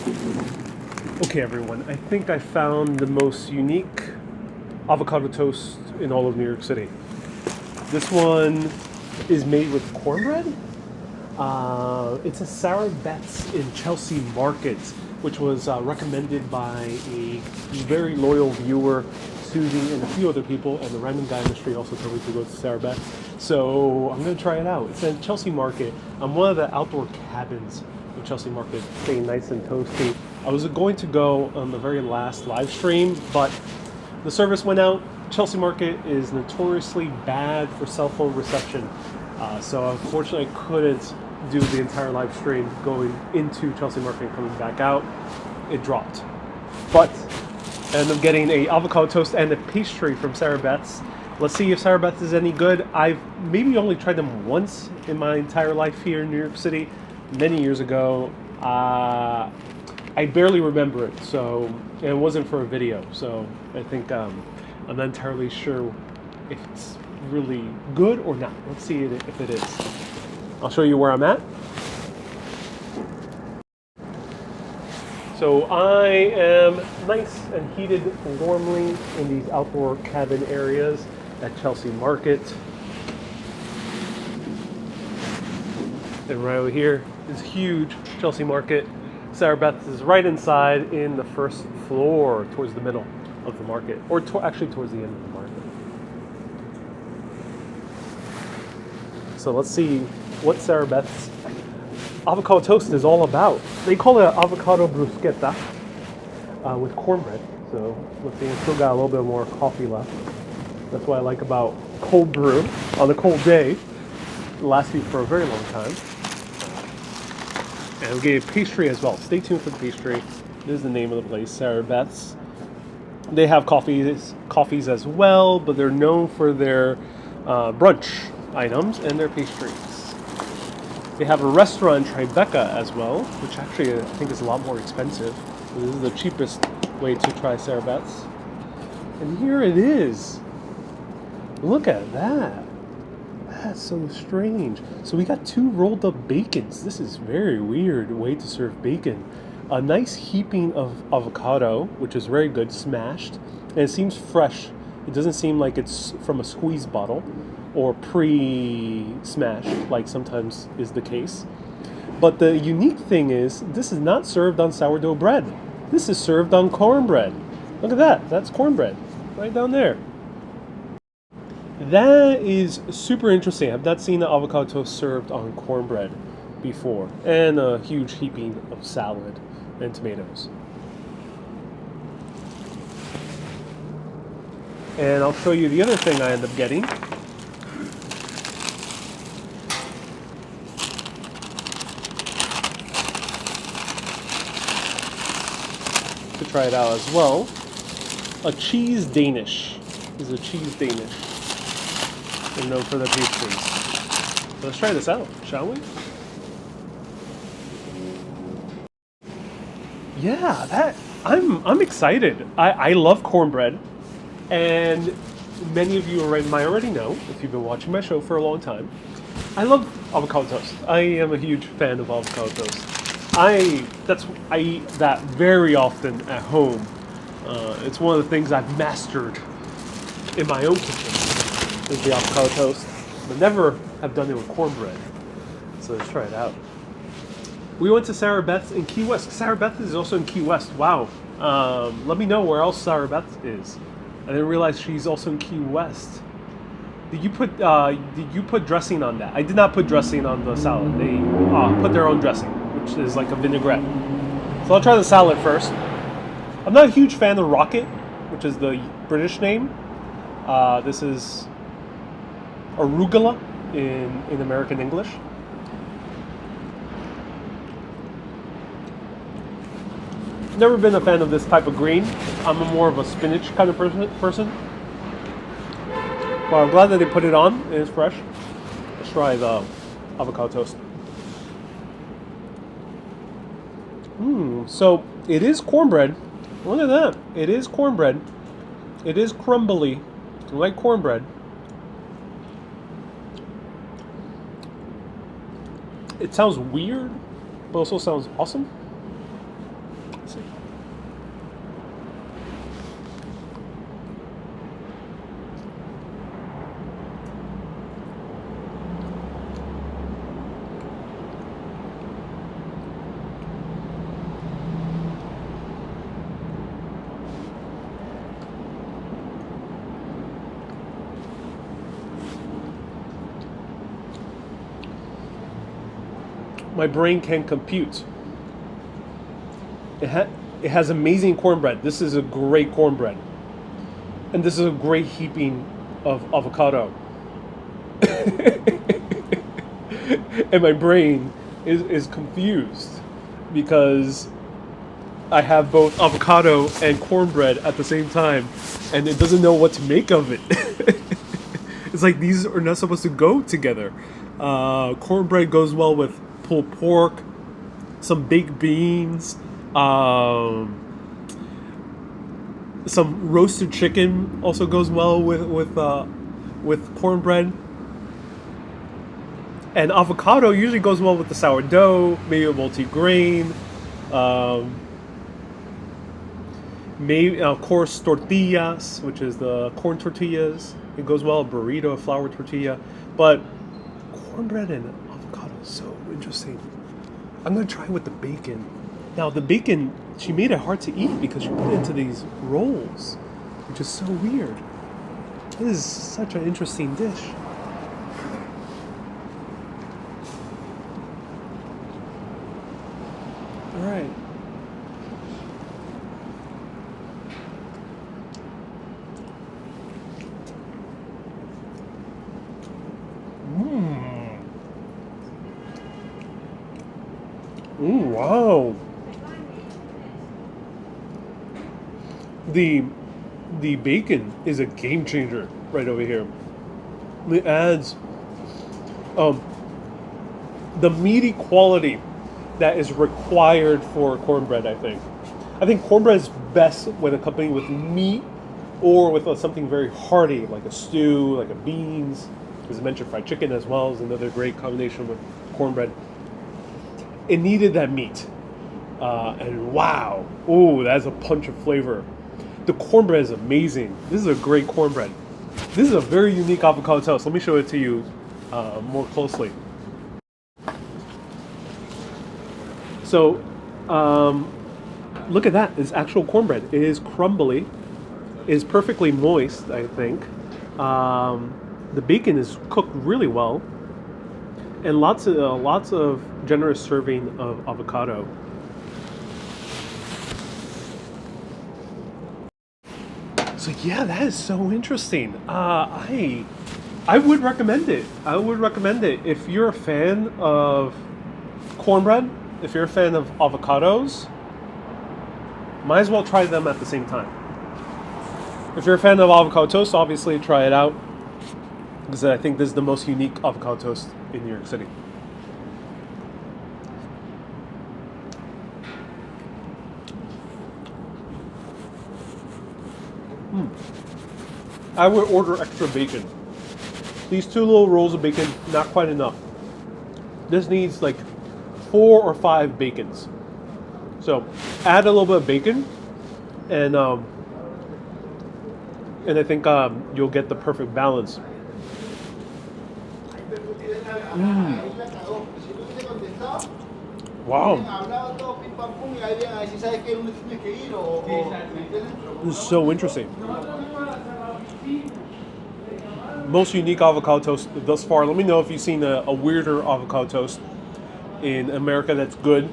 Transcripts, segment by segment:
Okay, everyone, I think I found the most unique avocado toast in all of New York City. This one is made with cornbread. It's a Sarabeth's in Chelsea Market, which was recommended by a very loyal viewer, Susie, and a few other people, and the random guy in the street also told me to go to Sarabeth. So I'm going to try it out. It's in Chelsea Market. I'm one of the outdoor cabins of Chelsea Market, staying nice and toasty. I was going to go on the very last live stream, but the service went out. Chelsea Market is notoriously bad for cell phone reception. So unfortunately I couldn't do the entire live stream going into Chelsea Market and coming back out. It dropped. But I ended up getting a avocado toast and a pastry from Sarabeth's. Let's see if Sarabeth is any good. I've maybe only tried them once in my entire life here in New York City, many years ago. I barely remember it, so it wasn't for a video. So I think I'm not entirely sure if it's really good or not. Let's see if it is. I'll show you where I'm at. So I am nice and heated warmly in these outdoor cabin areas at Chelsea Market. And right over here is huge Chelsea Market. Sarabeth is right inside in the first floor towards the middle of the market, or actually towards the end of the market. So let's see what Sarabeth's avocado toast is all about. They call it avocado bruschetta with cornbread. So let's see, it's still got a little bit more coffee left. That's what I like about cold brew on a cold day. It lasts you for a very long time. And we get a pastry as well. Stay tuned for the pastry. This is the name of the place, Sarabeth's. They have coffees as well, but they're known for their brunch items and their pastries. They have a restaurant in Tribeca as well, which actually I think is a lot more expensive. So this is the cheapest way to try Sarabeth's. And here it is. Look at that. That's so strange. So we got 2 rolled up bacons. This is very weird way to serve bacon. A nice heaping of avocado, which is very good, smashed. And it seems fresh. It doesn't seem like it's from a squeeze bottle or pre-smashed, like sometimes is the case. But the unique thing is, this is not served on sourdough bread. This is served on cornbread. Look at that. That's cornbread right down there. That is super interesting. I've not seen an avocado toast served on cornbread before. And a huge heaping of salad and tomatoes. And I'll show you the other thing I end up getting. To try it out as well. A cheese Danish. This is a cheese Danish. And known for the pastries. Let's try this out, shall we? Yeah, I'm excited. I love cornbread, and many of you might already know if you've been watching my show for a long time. I love avocado toast. I am a huge fan of avocado toast. I eat that very often at home. It's one of the things I've mastered in my own kitchen. Is the avocado toast, but never have done it with cornbread. So let's try it out. We went to Sarabeth in Key West. Sarabeth is also in Key West. Wow. Let me know where else Sarabeth is. I didn't realize she's also in Key West. Did you put dressing on that? I did not put dressing on the salad. They put their own dressing, which is like a vinaigrette. So I'll try the salad first. I'm not a huge fan of Rocket, which is the British name. This is arugula in American English. Never been a fan of this type of green. I'm more of a spinach kind of person. But I'm glad that they put it on. It is fresh. Let's try the avocado toast. So it is cornbread. Look at that. It is cornbread. It is crumbly, like cornbread. It sounds weird, but also sounds awesome. my brain can compute. It has amazing cornbread. This is a great cornbread. And this is a great heaping of avocado. And my brain is confused because I have both avocado and cornbread at the same time, and it doesn't know what to make of it. It's like these are not supposed to go together. Cornbread goes well with pulled pork, some baked beans, some roasted chicken also goes well with cornbread. And avocado usually goes well with the sourdough, maybe a multi-grain, maybe of course tortillas, which is the corn tortillas. It goes well, a burrito, a flour tortilla. But cornbread and avocado is so interesting. I'm gonna try with the bacon. Now the bacon, she made it hard to eat because she put it into these rolls, which is so weird. This is such an interesting dish. All right. Wow. The bacon is a game changer right over here. It adds the meaty quality that is required for cornbread, I think. I think cornbread is best when accompanied with meat or with something very hearty, like a stew, like a beans. As I mentioned, fried chicken as well is another great combination with cornbread. It needed that meat. And wow, ooh, that's a punch of flavor. The cornbread is amazing. This is a great cornbread. This is a very unique avocado toast. Let me show it to you more closely. So, look at that. It's actual cornbread. It is crumbly. It is perfectly moist, I think. The bacon is cooked really well. And lots of generous serving of avocado. So yeah, that is so interesting. I would recommend it. I would recommend it if you're a fan of cornbread. If you're a fan of avocados, might as well try them at the same time. If you're a fan of avocado toast, obviously try it out, because I think this is the most unique avocado toast in New York City. I would order extra bacon. These 2 little rolls of bacon, not quite enough. This needs like 4 or 5 bacons. So add a little bit of bacon, and I think you'll get the perfect balance. Wow. This is so interesting. Most unique avocado toast thus far. Let me know if you've seen a weirder avocado toast in America that's good.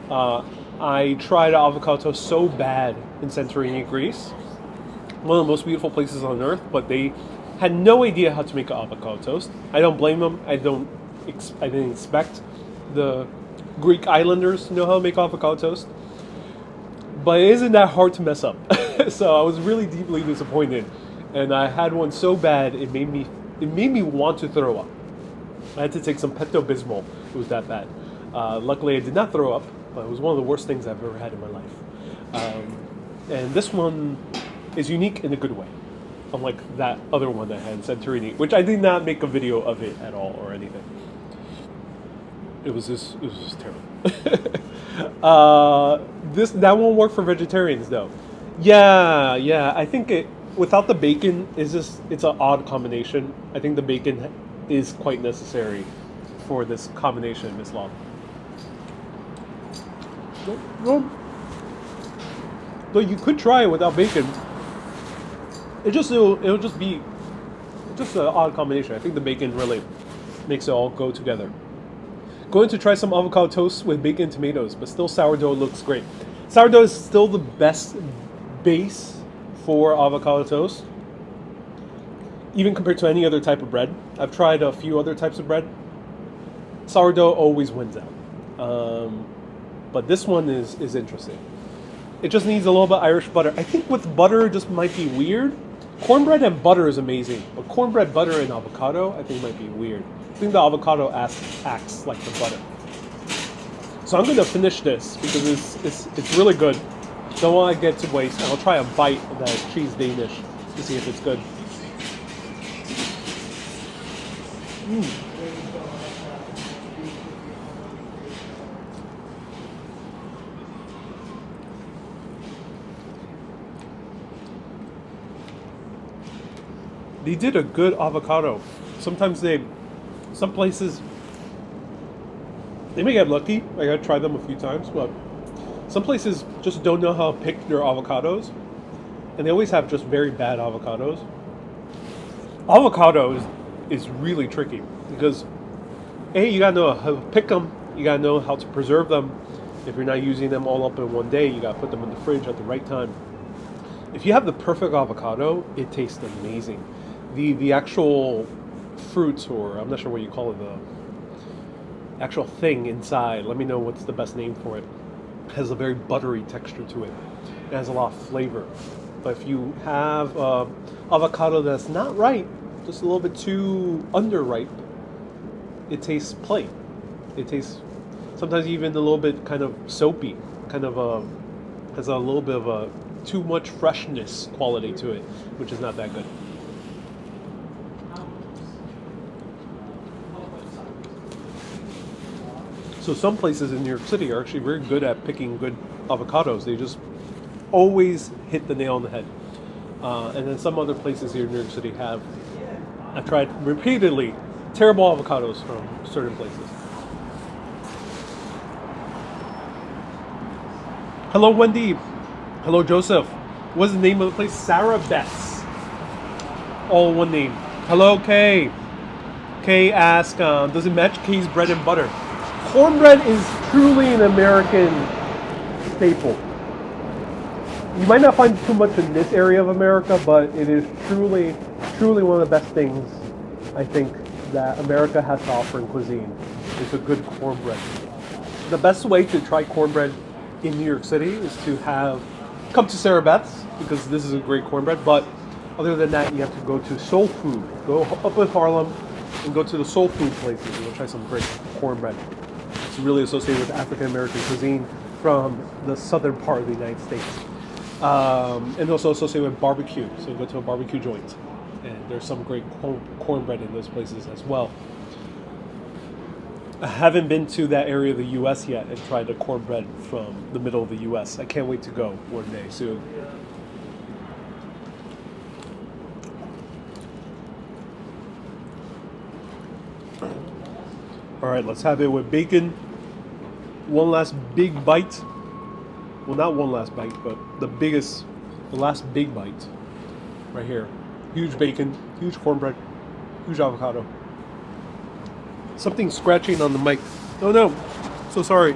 I tried avocado toast so bad in Santorini, Greece. One of the most beautiful places on earth, but they had no idea how to make an avocado toast. I don't blame them. I didn't expect the Greek islanders to know how to make avocado toast. But it isn't that hard to mess up. So I was really deeply disappointed. And I had one so bad it made me want to throw up. I had to take some Pepto-Bismol. It was that bad. Luckily I did not throw up, but it was one of the worst things I've ever had in my life. And this one is unique in a good way, unlike that other one I had in Santorini, which I did not make a video of it at all or anything. It was just terrible. That won't work for vegetarians though. Yeah. I think without the bacon it's an odd combination. I think the bacon is quite necessary for this combination, Miss Long. Though you could try it without bacon. It'll just be an odd combination. I think the bacon really makes it all go together. Going to try some avocado toast with bacon and tomatoes, but still sourdough looks great. Sourdough is still the best base for avocado toast, even compared to any other type of bread. I've tried a few other types of bread. Sourdough always wins out. But this one is interesting. It just needs a little bit of Irish butter. I think with butter it just might be weird. Cornbread and butter is amazing, but cornbread, butter, and avocado I think might be weird. I think the avocado acts like the butter. So I'm going to finish this because it's really good. Don't want to get to waste. And I'll try a bite of that cheese Danish to see if it's good. They did a good avocado. Sometimes some places, they may get lucky. Like I tried them a few times, but some places just don't know how to pick their avocados, and they always have just very bad avocados. Avocado is really tricky because you gotta know how to pick them. You gotta know how to preserve them. If you're not using them all up in one day, you gotta put them in the fridge at the right time. If you have the perfect avocado, it tastes amazing. The actual fruit, or I'm not sure what you call it, the actual thing inside, let me know what's the best name for it, has a very buttery texture to it. It has a lot of flavor. But if you have avocado that's not ripe, just a little bit too underripe, it tastes plain. It tastes sometimes even a little bit kind of soapy, kind of has a little bit of a too much freshness quality to it, which is not that good. So some places in New York City are actually very good at picking good avocados. They just always hit the nail on the head. And then some other places here in New York City I've tried repeatedly terrible avocados from certain places. Hello, Wendy. Hello, Joseph. What's the name of the place? Sarabeth. All one name. Hello, Kay. Kay asked, does it match Kay's bread and butter? Cornbread is truly an American staple. You might not find too much in this area of America, but it is truly one of the best things I think that America has to offer in cuisine. It's a good cornbread. The best way to try cornbread in New York City is to come to Sarabeth's, because this is a great cornbread, but other than that, you have to go to Soul Food. Go up in Harlem and go to the Soul Food places and you'll try some great cornbread. It's really associated with African American cuisine from the southern part of the United States. And also associated with barbecue. So you go to a barbecue joint and there's some great cornbread in those places as well. I haven't been to that area of the U.S. yet and tried the cornbread from the middle of the U.S. I can't wait to go one day soon. All right, let's have it with bacon. One last big bite. Well, not one last bite, but the last big bite right here. Huge bacon, huge cornbread, huge avocado. Something scratching on the mic. Oh no, so sorry.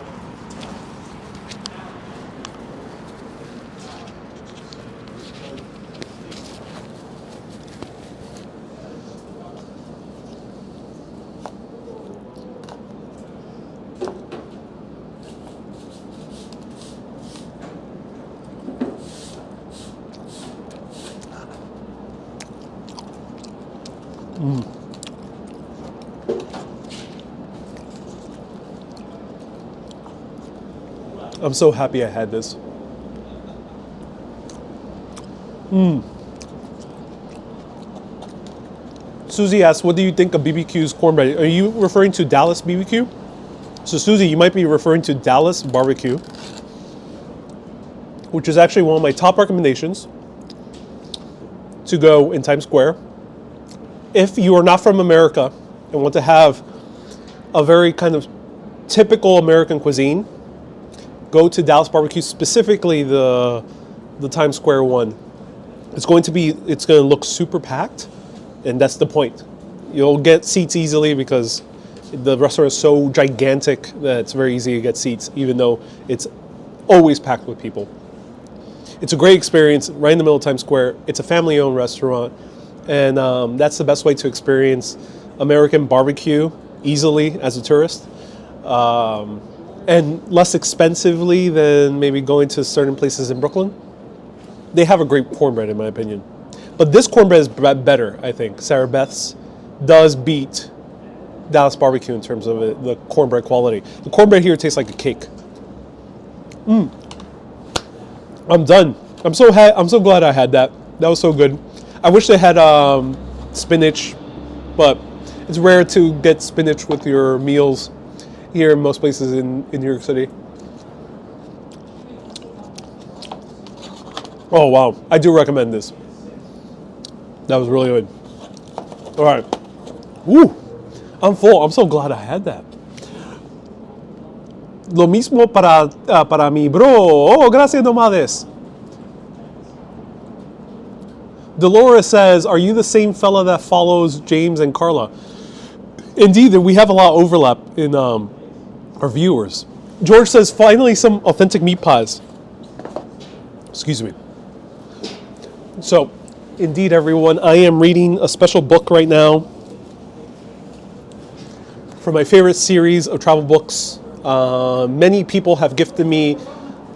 I'm so happy I had this. Susie asks, what do you think of BBQ's cornbread? Are you referring to Dallas BBQ? So Susie, you might be referring to Dallas Barbecue, which is actually one of my top recommendations to go in Times Square. If you are not from America and want to have a very kind of typical American cuisine, go to Dallas Barbecue, specifically the Times Square one. It's going to look super packed, and that's the point. You'll get seats easily because The restaurant is so gigantic that it's very easy to get seats, even though it's always packed with people. It's a great experience right in the middle of Times Square. It's a family-owned restaurant, and that's the best way to experience American barbecue easily as a tourist, and less expensively than maybe going to certain places in Brooklyn. They have a great cornbread, in my opinion. But this cornbread is better, I think. Sarabeth's does beat Dallas barbecue in terms of the cornbread quality. The cornbread here tastes like a cake. I'm done. I'm so glad I had that. That was so good. I wish they had spinach, but it's rare to get spinach with your meals here in most places in New York City. Oh wow, I do recommend this. That was really good. All right. Woo! I'm full. I'm so glad I had that. Lo mismo para mí, bro. Oh, gracias nomades. Dolores says, are you the same fella that follows James and Carla? Indeed, we have a lot of overlap in our viewers. George says, finally some authentic meat pies. Excuse me. So, indeed, everyone, I am reading a special book right now for my favorite series of travel books. Many people have gifted me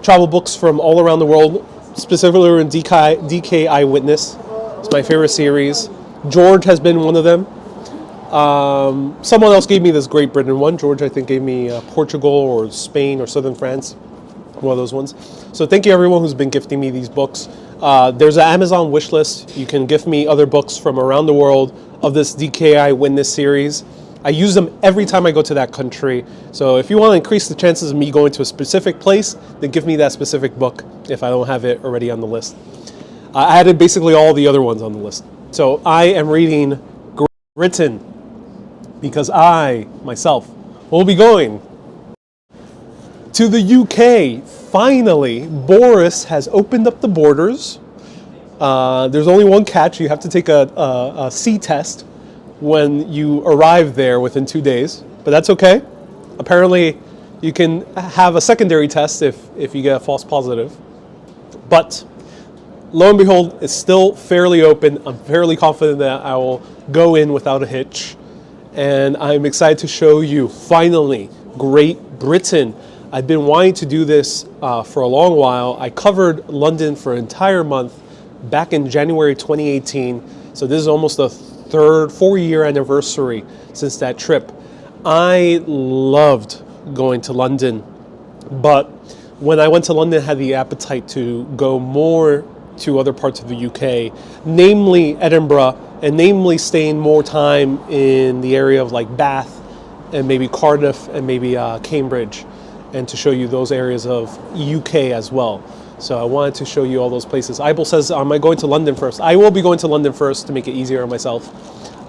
travel books from all around the world, specifically in DK Eyewitness. It's my favorite series. George has been one of them. Someone else gave me this Great Britain one. George, I think, gave me Portugal or Spain or Southern France, one of those ones. So thank you, everyone who's been gifting me these books. There's an Amazon wish list. You can gift me other books from around the world of this DK Eyewitness series. I use them every time I go to that country. So if you want to increase the chances of me going to a specific place, then give me that specific book if I don't have it already on the list. I added basically all the other ones on the list. So I am reading Britain because I, myself, will be going to the UK. Finally, Boris has opened up the borders. There's only one catch. You have to take a C test when you arrive there within 2 days, but that's okay. Apparently, you can have a secondary test if you get a false positive. But lo and behold, it's still fairly open. I'm fairly confident that I will go in without a hitch. And I'm excited to show you, finally, Great Britain. I've been wanting to do this for a long while. I covered London for an entire month back in January 2018. So this is almost the 4-year anniversary since that trip. I loved going to London, but when I went to London, I had the appetite to go more to other parts of the UK, namely Edinburgh, and namely staying more time in the area of like Bath and maybe Cardiff and maybe Cambridge, and to show you those areas of UK as well. So I wanted to show you all those places. Ibel says, am I going to London first? I will be going to London first to make it easier on myself.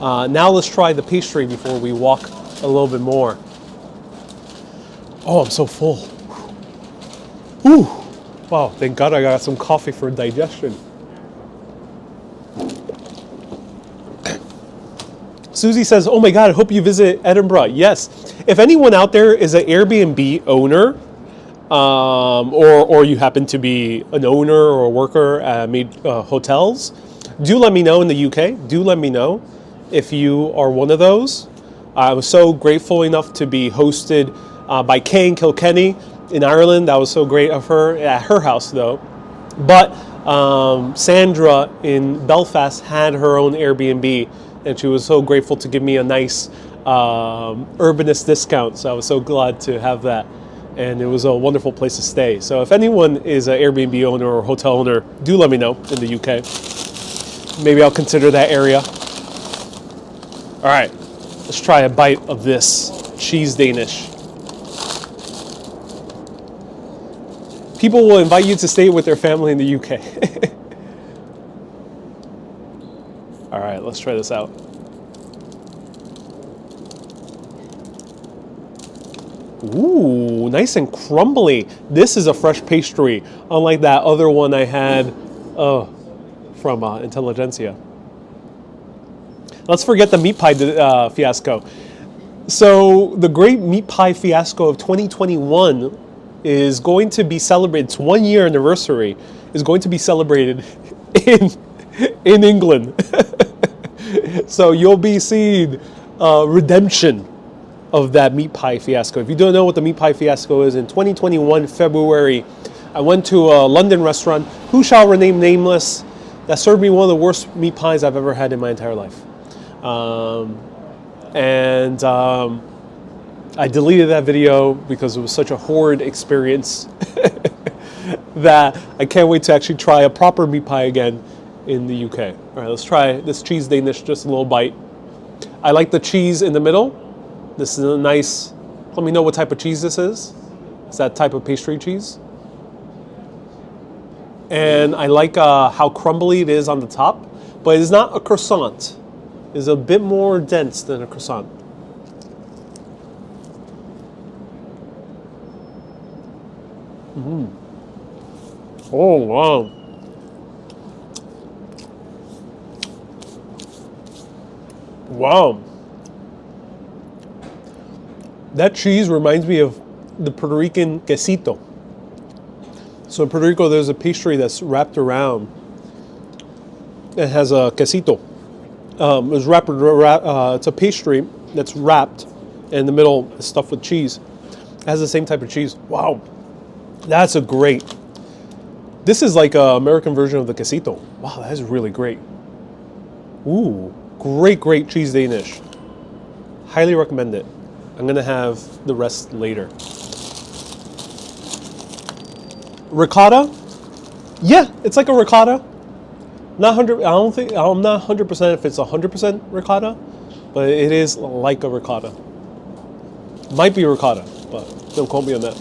Now let's try the pastry before we walk a little bit more. Oh, I'm so full. Whew. Wow, thank God I got some coffee for digestion. Susie says, oh my God, I hope you visit Edinburgh. Yes. If anyone out there is an Airbnb owner, or you happen to be an owner or a worker at hotels, do let me know in the UK. Do let me know if you are one of those. I was so grateful enough to be hosted by Kay in Kilkenny in Ireland. That was so great of her, at her house though. But Sandra in Belfast had her own Airbnb, and she was so grateful to give me a nice Urbanist discount. So I was so glad to have that. And it was a wonderful place to stay. So if anyone is an Airbnb owner or hotel owner, do let me know in the UK. Maybe I'll consider that area. All right, let's try a bite of this cheese Danish. People will invite you to stay with their family in the UK. All right, let's try this out. Ooh, nice and crumbly. This is a fresh pastry, unlike that other one I had from Intelligentsia. Let's forget the meat pie fiasco. So the great meat pie fiasco of 2021 is going to be celebrated. Its 1 year anniversary is going to be celebrated in in England. So you'll be seeing redemption of that meat pie fiasco. If you don't know what the meat pie fiasco is, in 2021 February, I went to a London restaurant, who shall remain nameless, that served me one of the worst meat pies I've ever had in my entire life. I deleted that video because it was such a horrid experience that I can't wait to actually try a proper meat pie again in the UK. All right, let's try this cheese Danish, just a little bite. I like the cheese in the middle. This is a nice, let me know what type of cheese this is. It's that type of pastry cheese. And I like how crumbly it is on the top, but it's not a croissant. It's a bit more dense than a croissant. Oh, wow. Wow. That cheese reminds me of the Puerto Rican quesito. So in Puerto Rico, there's a pastry that's wrapped around. It has a quesito. It's a pastry that's wrapped, and in the middle is stuffed with cheese. It has the same type of cheese. Wow. That's a great. This is like an American version of the quesito. Wow, that is really great. Ooh, great cheese Danish. Highly recommend it. I'm gonna have the rest later. Ricotta? Yeah, it's like a ricotta. Not 100. I'm not 100% if it's 100% ricotta, but it is like a ricotta. Might be ricotta, but don't quote me on that.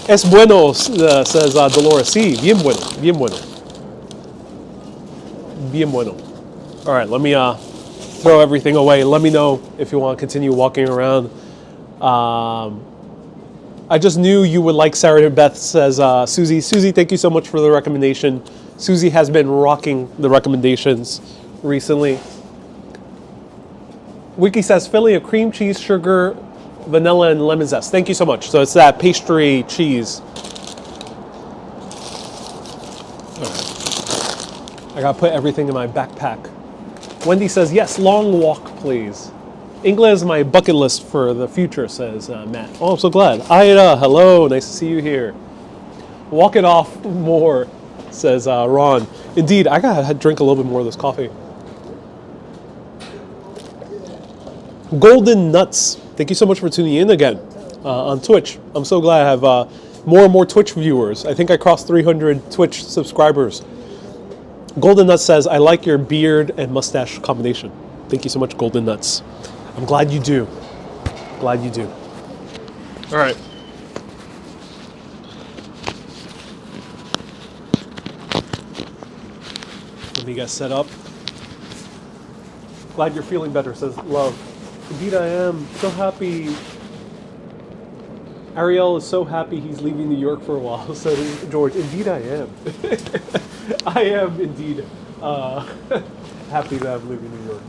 Es bueno, says Dolores. Sí, bien bueno, bien bueno. Bien bueno. All right, let me throw everything away. Let me know if you want to continue walking around. I just knew you would like Sarabeth, says Susie. Susie, thank you so much for the recommendation. Susie has been rocking the recommendations recently. Wiki says Philly, a cream cheese, sugar, vanilla, and lemon zest. Thank you so much. So it's that pastry cheese. I gotta put everything in my backpack. Wendy says, yes, long walk, please. England is my bucket list for the future, says Matt. Oh, I'm so glad. Ida, hello, nice to see you here. Walk it off more, says Ron. Indeed, I gotta drink a little bit more of this coffee. Golden Nuts, thank you so much for tuning in again on Twitch. I'm so glad I have more and more Twitch viewers. I think I crossed 300 Twitch subscribers. Golden Nuts says, I like your beard and mustache combination. Thank you so much, Golden Nuts. I'm glad you do. Glad you do. All right. Let me get set up. Glad you're feeling better, says Love. Indeed I am. So happy. Ariel is so happy he's leaving New York for a while, says George. Indeed I am. I am indeed happy that I'm leaving New York.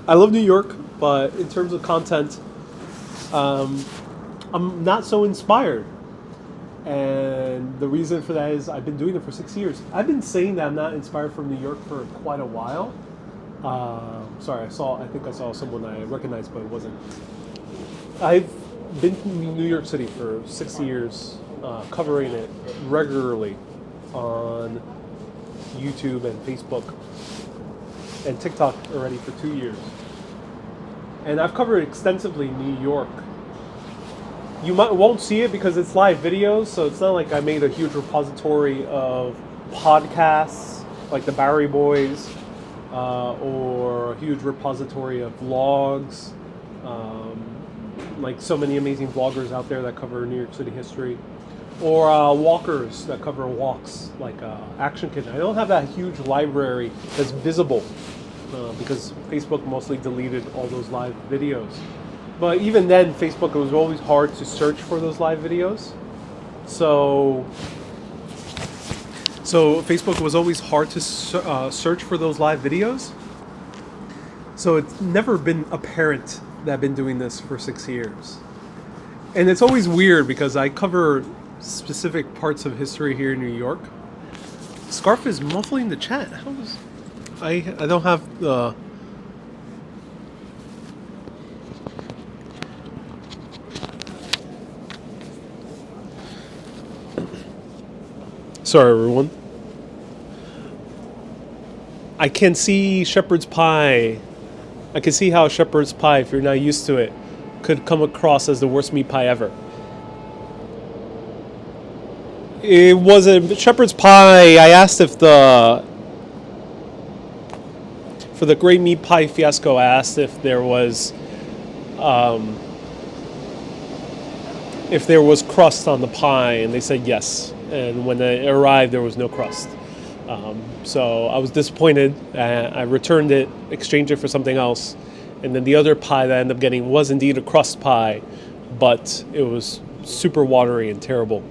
I love New York, but in terms of content, I'm not so inspired. And the reason for that is I've been doing it for 6 years. I've been saying that I'm not inspired from New York for quite a while. Sorry, I think I saw someone I recognized, but it wasn't. I've been to New York City for 6 years, covering it regularly on YouTube and Facebook and TikTok already for 2 years. And I've covered extensively New York. You won't see it because it's live videos, so it's not like I made a huge repository of podcasts like the Bowery Boys, or a huge repository of vlogs, like so many amazing vloggers out there that cover New York City history, or walkers that cover walks like Action Kid. I don't have that huge library that's visible because Facebook mostly deleted all those live videos. But even then, Facebook, it was always hard to search for those live videos. So So Facebook was always hard to search for those live videos. So it's never been apparent that I've been doing this for 6 years. And it's always weird because I cover specific parts of history here in New York. Scarf is muffling the chat. How is... I don't have the... Sorry, everyone. I can see shepherd's pie. I can see how shepherd's pie, if you're not used to it, could come across as the worst meat pie ever. It was a shepherd's pie. I asked if for the great meat pie fiasco, I asked if there was crust on the pie, and they said yes. And when it arrived, there was no crust. So I was disappointed. I returned it, exchanged it for something else, and then the other pie that I ended up getting was indeed a crust pie, but it was super watery and terrible.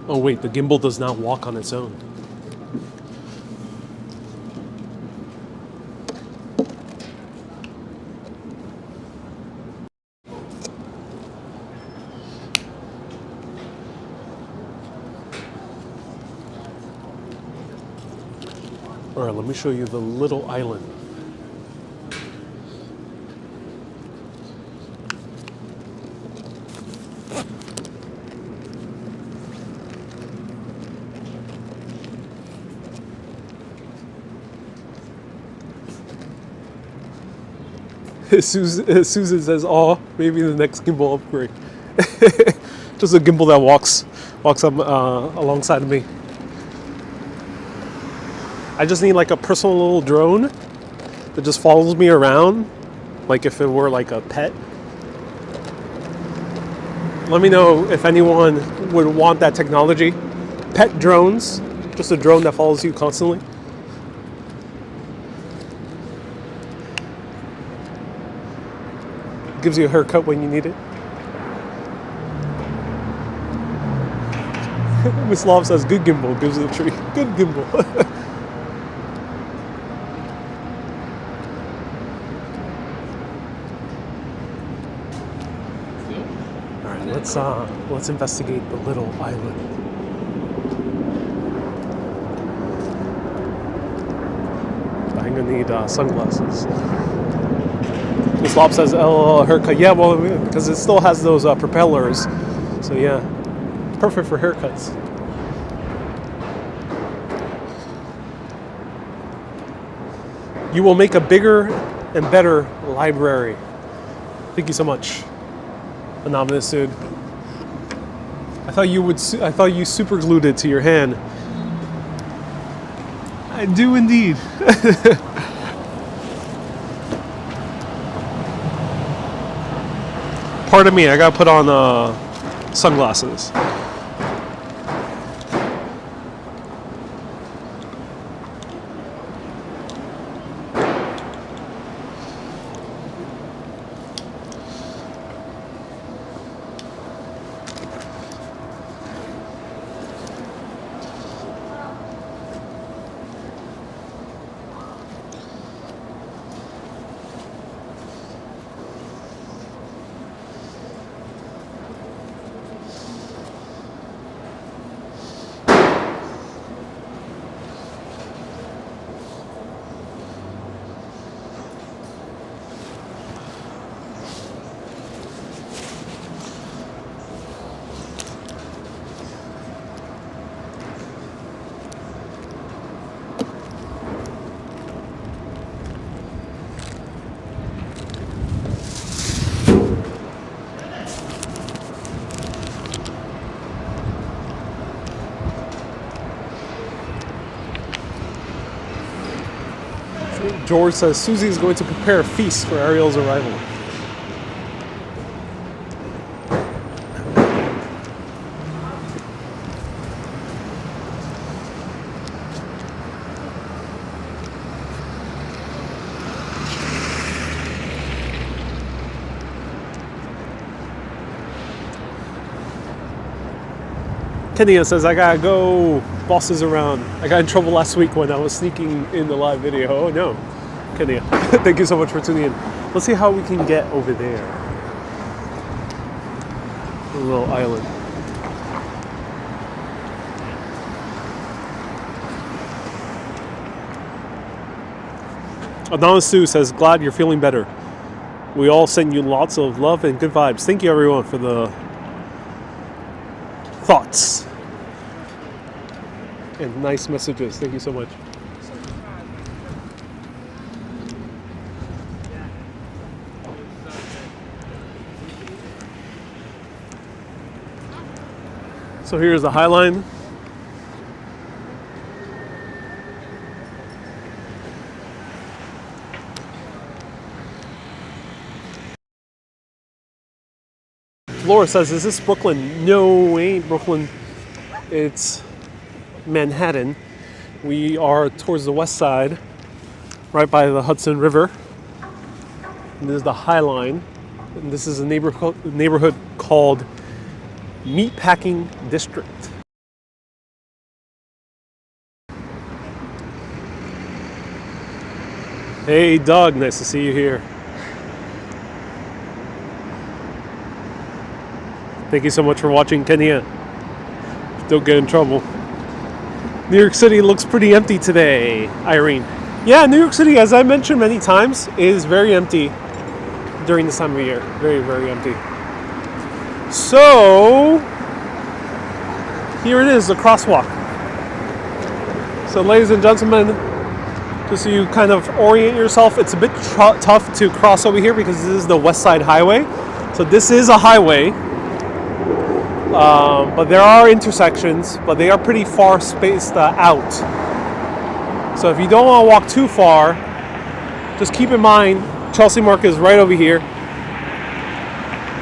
Oh wait, the gimbal does not walk on its own. All right, let me show you the little island. Susan says, "Oh, maybe the next gimbal upgrade." Just a gimbal that walks up alongside of me. I just need like a personal little drone that just follows me around, like if it were like a pet. Let me know if anyone would want that technology. Pet drones, just a drone that follows you constantly. Gives you a haircut when you need it. Miss Love says, good gimbal, gives it a treat. Good gimbal. Alright, let's investigate the little island. I'm gonna need sunglasses. Miss Lop says, "Oh, haircut." Yeah, well, because it still has those propellers. So yeah, perfect for haircuts. You will make a bigger and better library. Thank you so much, anonymous dude. I thought you super glued it to your hand. I do indeed. Pardon me, I gotta put on sunglasses. George says Susie is going to prepare a feast for Ariel's arrival. Kenya says, I gotta go. Boss is around. I got in trouble last week when I was sneaking in the live video. Oh no. Kenya, thank you so much for tuning in. Let's see how we can get over there. A little island. Anonymous Sue says, glad you're feeling better. We all send you lots of love and good vibes. Thank you everyone for the thoughts and nice messages. Thank you so much. So here's the High Line. Laura says, is this Brooklyn? No, it ain't Brooklyn. It's Manhattan. We are towards the west side, right by the Hudson River. And this is the High Line. And this is a neighborhood called Meatpacking District. Hey Doug, nice to see you here. Thank you so much for watching, Kenya. Don't get in trouble. New York City looks pretty empty today, Irene. Yeah, New York City, as I mentioned many times, is very empty during this time of year. Very, very empty. So, here it is, the crosswalk. So, ladies and gentlemen, just so you kind of orient yourself, it's a bit tough to cross over here because this is the West Side Highway. So, this is a highway. But there are intersections, but they are pretty far spaced out. So if you don't want to walk too far, just keep in mind Chelsea Market is right over here.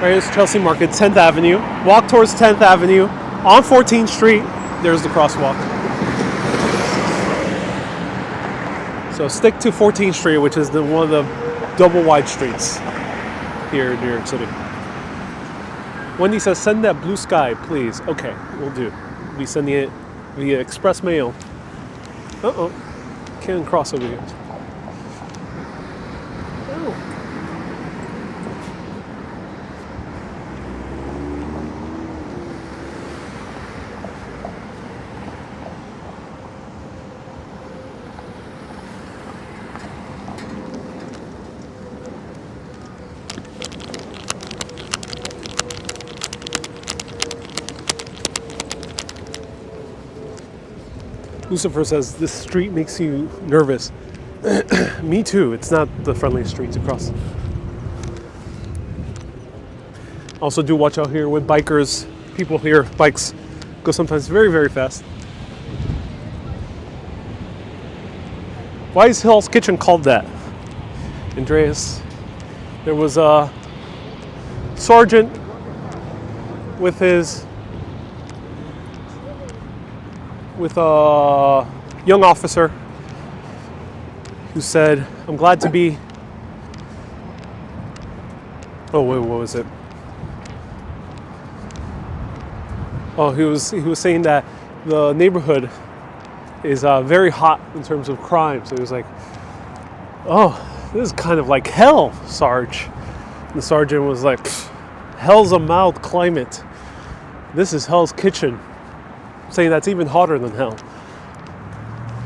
Right, here's Chelsea Market, 10th Avenue. Walk towards 10th Avenue. On 14th Street, there's the crosswalk. So stick to 14th Street, which is one of the double wide streets here in New York City. Wendy says, send that blue sky, please. Okay, we'll do. We'll be sending it via express mail. Uh-oh. Can't cross over here. Oh. Lucifer says, this street makes you nervous. Me too. It's not the friendliest street to cross. Also do watch out here with bikers. People here, bikes go sometimes very, very fast. Why is Hell's Kitchen called that? Andreas, there was a sergeant with a young officer who said, I'm glad to be... Oh, wait, what was it? Oh, he was saying that the neighborhood is very hot in terms of crime. So he was like, oh, this is kind of like hell, Sarge. And the sergeant was like, hell's a mild climate. This is Hell's Kitchen. Saying that's even hotter than hell.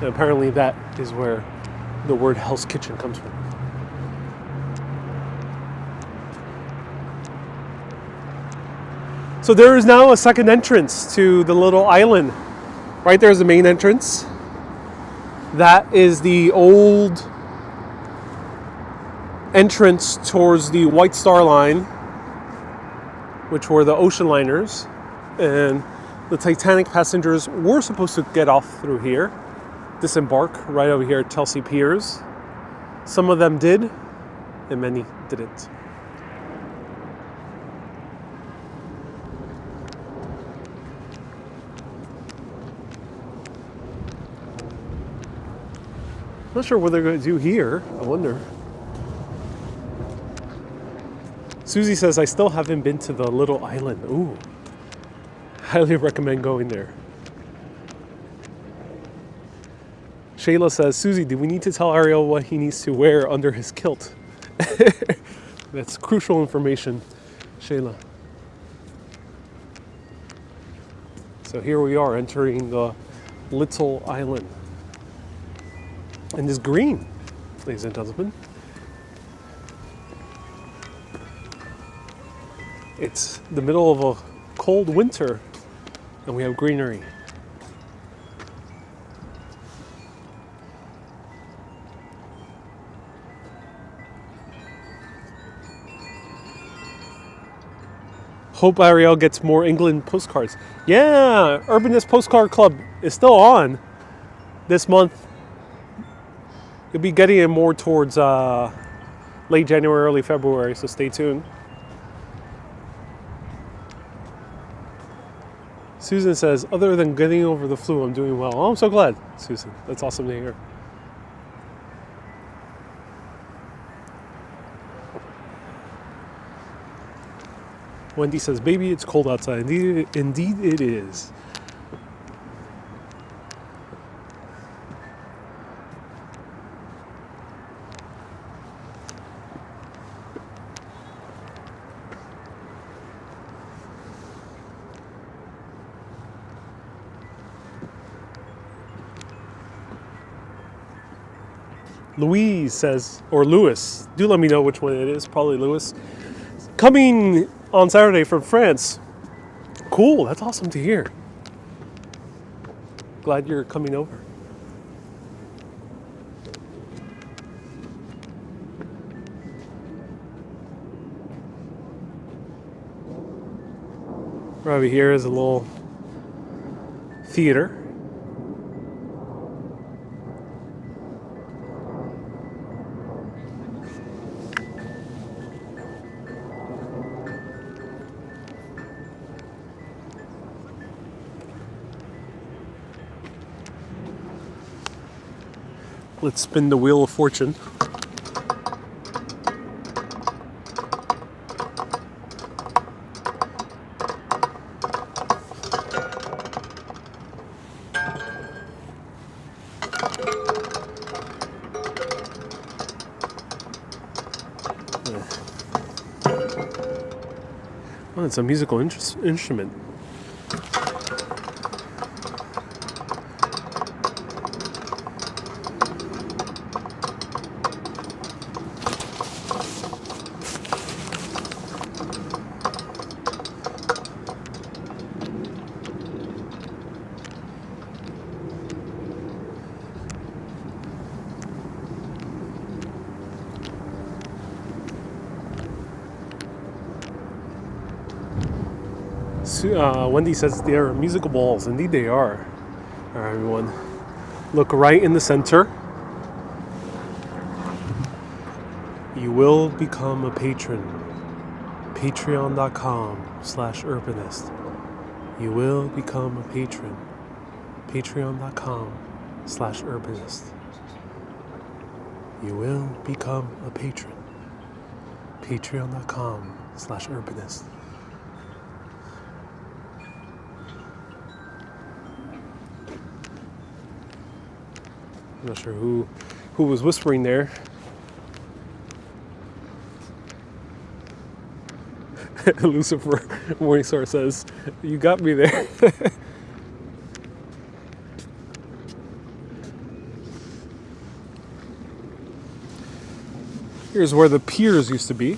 And apparently that is where the word Hell's Kitchen comes from. So there is now a second entrance to the little island. Right there is the main entrance. That is the old entrance towards the White Star Line, which were the ocean liners. And the Titanic passengers were supposed to get off through here, disembark right over here at Chelsea Piers. Some of them did, and many didn't. I'm not sure what they're going to do here. I wonder. Susie says, I still haven't been to the little island. Ooh. Highly recommend going there. Shayla says, Susie, do we need to tell Ariel what he needs to wear under his kilt? That's crucial information, Shayla. So here we are entering the little island. And it's green, ladies and gentlemen. It's the middle of a cold winter, and we have greenery. Hope Ariel gets more England postcards. Yeah, Urbanist Postcard Club is still on this month. You'll be getting it more towards late January, early February, so stay tuned. Susan says, other than getting over the flu, I'm doing well. Oh, I'm so glad, Susan. That's awesome to hear. Wendy says, baby, it's cold outside. Indeed it is. Louise says, or Louis, do let me know which one it is, probably Louis. Coming on Saturday from France. Cool, that's awesome to hear. Glad you're coming over. Right over here is a little theater. Let's spin the wheel of fortune. Oh, it's a musical instrument. Wendy says they are musical balls. Indeed they are. All right, everyone. Look right in the center. You will become a patron. Patreon.com/Urbanist. You will become a patron. Patreon.com/Urbanist. You will become a patron. Patreon.com/Urbanist. I'm not sure who was whispering there. Lucifer Morningstar says, you got me there. Here's where the piers used to be.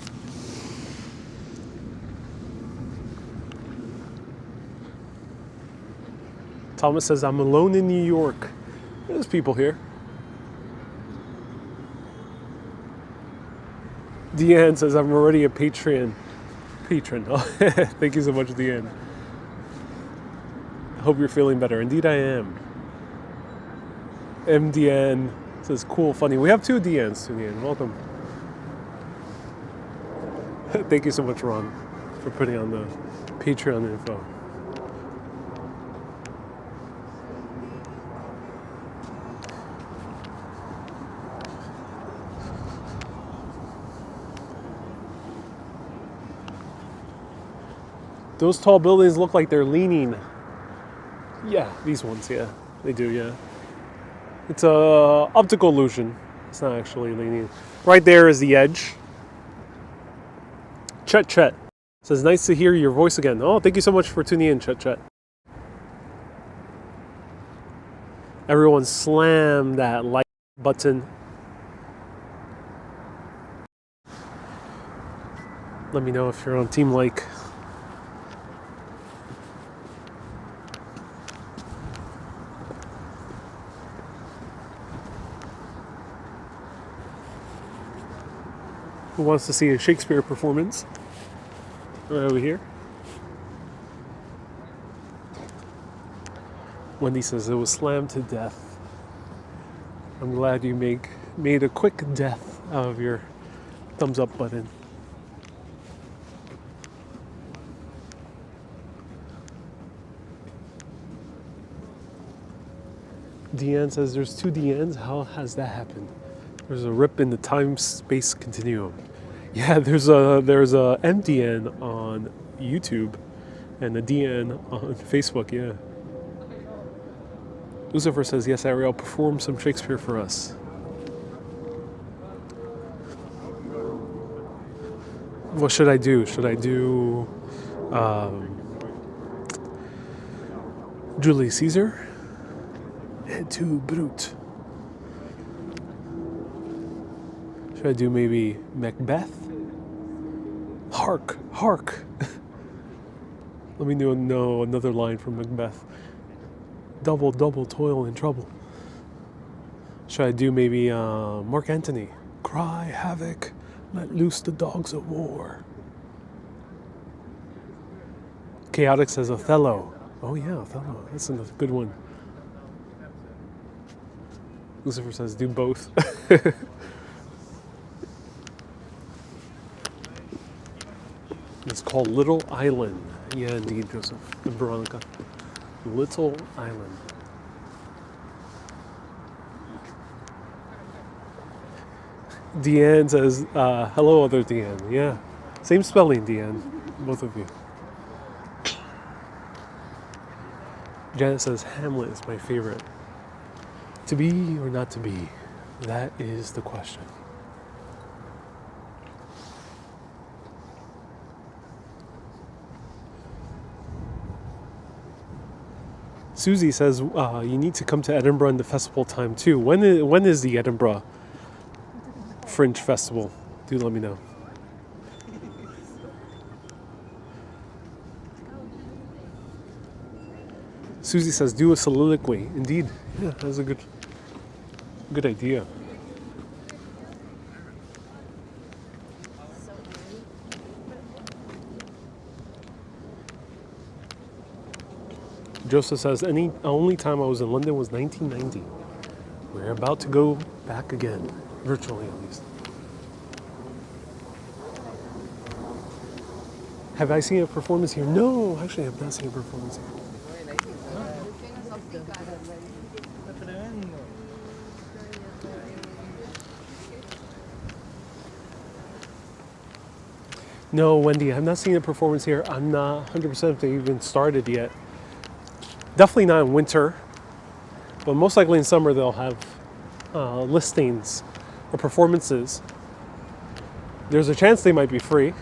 Thomas says, I'm alone in New York. There's people here. Deanne says, I'm already a patron. Oh, thank you so much, Deanne. I hope you're feeling better. Indeed I am. MDN says cool, funny. We have two DNs. Welcome. Thank you so much, Ron, for putting on the Patreon info. Those tall buildings look like they're leaning. Yeah, these ones, yeah. They do, yeah. It's a optical illusion. It's not actually leaning. Right there is the edge. Chet. Says, nice to hear your voice again. Oh, thank you so much for tuning in, Chet. Everyone slam that like button. Let me know if you're on team like. Who wants to see a Shakespeare performance? Right over here. Wendy says it was slammed to death. I'm glad you made a quick death out of your thumbs up button. Deanne says there's two Deannes. How has that happened? There's a rip in the time-space continuum. Yeah, there's a MDN on YouTube and a DN on Facebook, yeah. Lucifer says, yes, Ariel, perform some Shakespeare for us. What should I do? Should I do Julius Caesar? Et tu, Brute. Should I do maybe Macbeth? Hark, hark. Let me know another line from Macbeth. Double toil and trouble. Should I do maybe Mark Antony? Cry havoc, let loose the dogs of war. Chaotic says Othello. Oh yeah, Othello. That's a good one. Lucifer says do both. It's called Little Island. Yeah, indeed, Joseph and Veronica. Little Island. Deanne says, hello, other Deanne. Yeah, same spelling, Deanne. Both of you. Janet says, Hamlet is my favorite. To be or not to be? That is the question. Susie says, you need to come to Edinburgh in the festival time too. When is the Edinburgh Fringe Festival? Do let me know. Susie says, do a soliloquy. Indeed. Yeah, that's a good idea. Joseph says, only time I was in London was 1990. We're about to go back again, virtually at least. Have I seen a performance here? No, actually I have not seen a performance here. No, Wendy, I've not seen a performance here. I'm not 100% if they even started yet. Definitely not in winter, but most likely in summer they'll have listings or performances. There's a chance they might be free.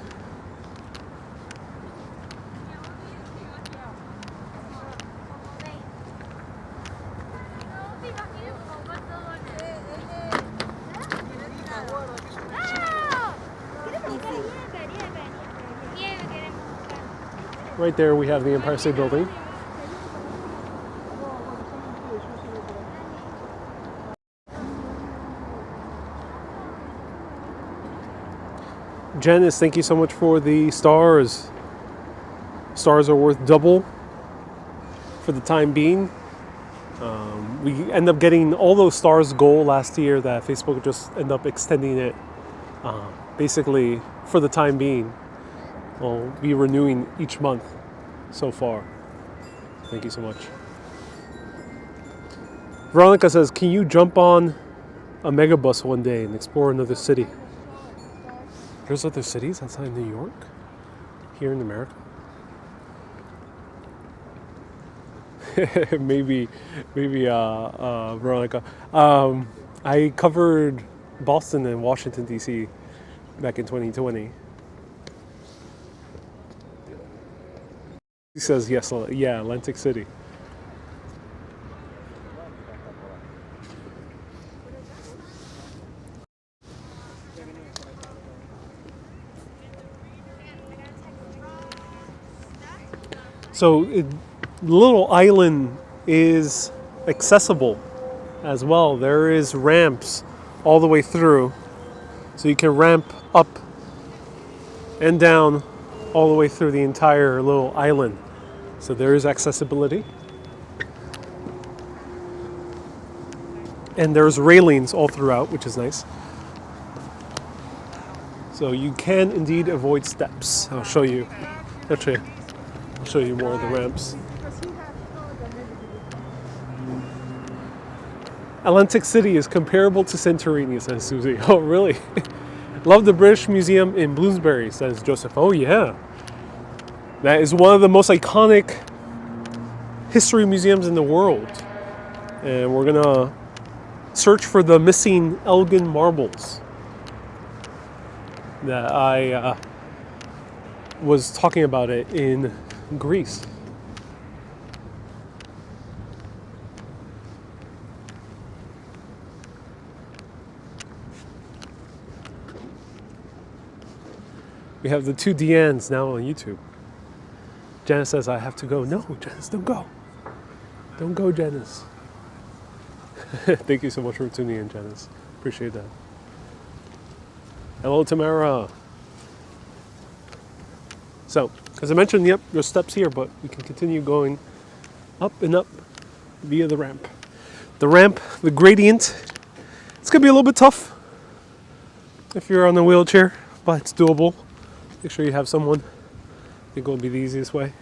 Right there we have the Empire State Building. Janice, thank you so much for the stars. Stars are worth double for the time being. We end up getting all those stars goal last year that Facebook just end up extending it basically for the time being. We'll be renewing each month so far. Thank you so much. Veronica says, can you jump on a megabus one day and explore another city? There's other cities outside New York? Here in America? maybe, Veronica. I covered Boston and Washington, D.C. back in 2020. He says, yes, yeah, Atlantic City. So the little island is accessible as well. There is ramps all the way through. So you can ramp up and down all the way through the entire little island. So there is accessibility. And there's railings all throughout, which is nice. So you can indeed avoid steps. I'll show you. Actually, I'll show you more of the ramps. Atlantic City is comparable to Santorini, says Susie. Oh, really? Love the British Museum in Bloomsbury, says Joseph. Oh, yeah. That is one of the most iconic history museums in the world. And we're going to search for the missing Elgin marbles that I was talking about it in Greece. We have the two Deannes now on YouTube. Janice says, I have to go. No, Janice, don't go. Don't go, Janice. Thank you so much for tuning in, Janice. Appreciate that. Hello, Tamara. So, as I mentioned, yep, there's steps here, but we can continue going up and up via the ramp. The ramp, the gradient, it's going to be a little bit tough if you're on a wheelchair, but it's doable. Make sure you have someone. I think it will be the easiest way.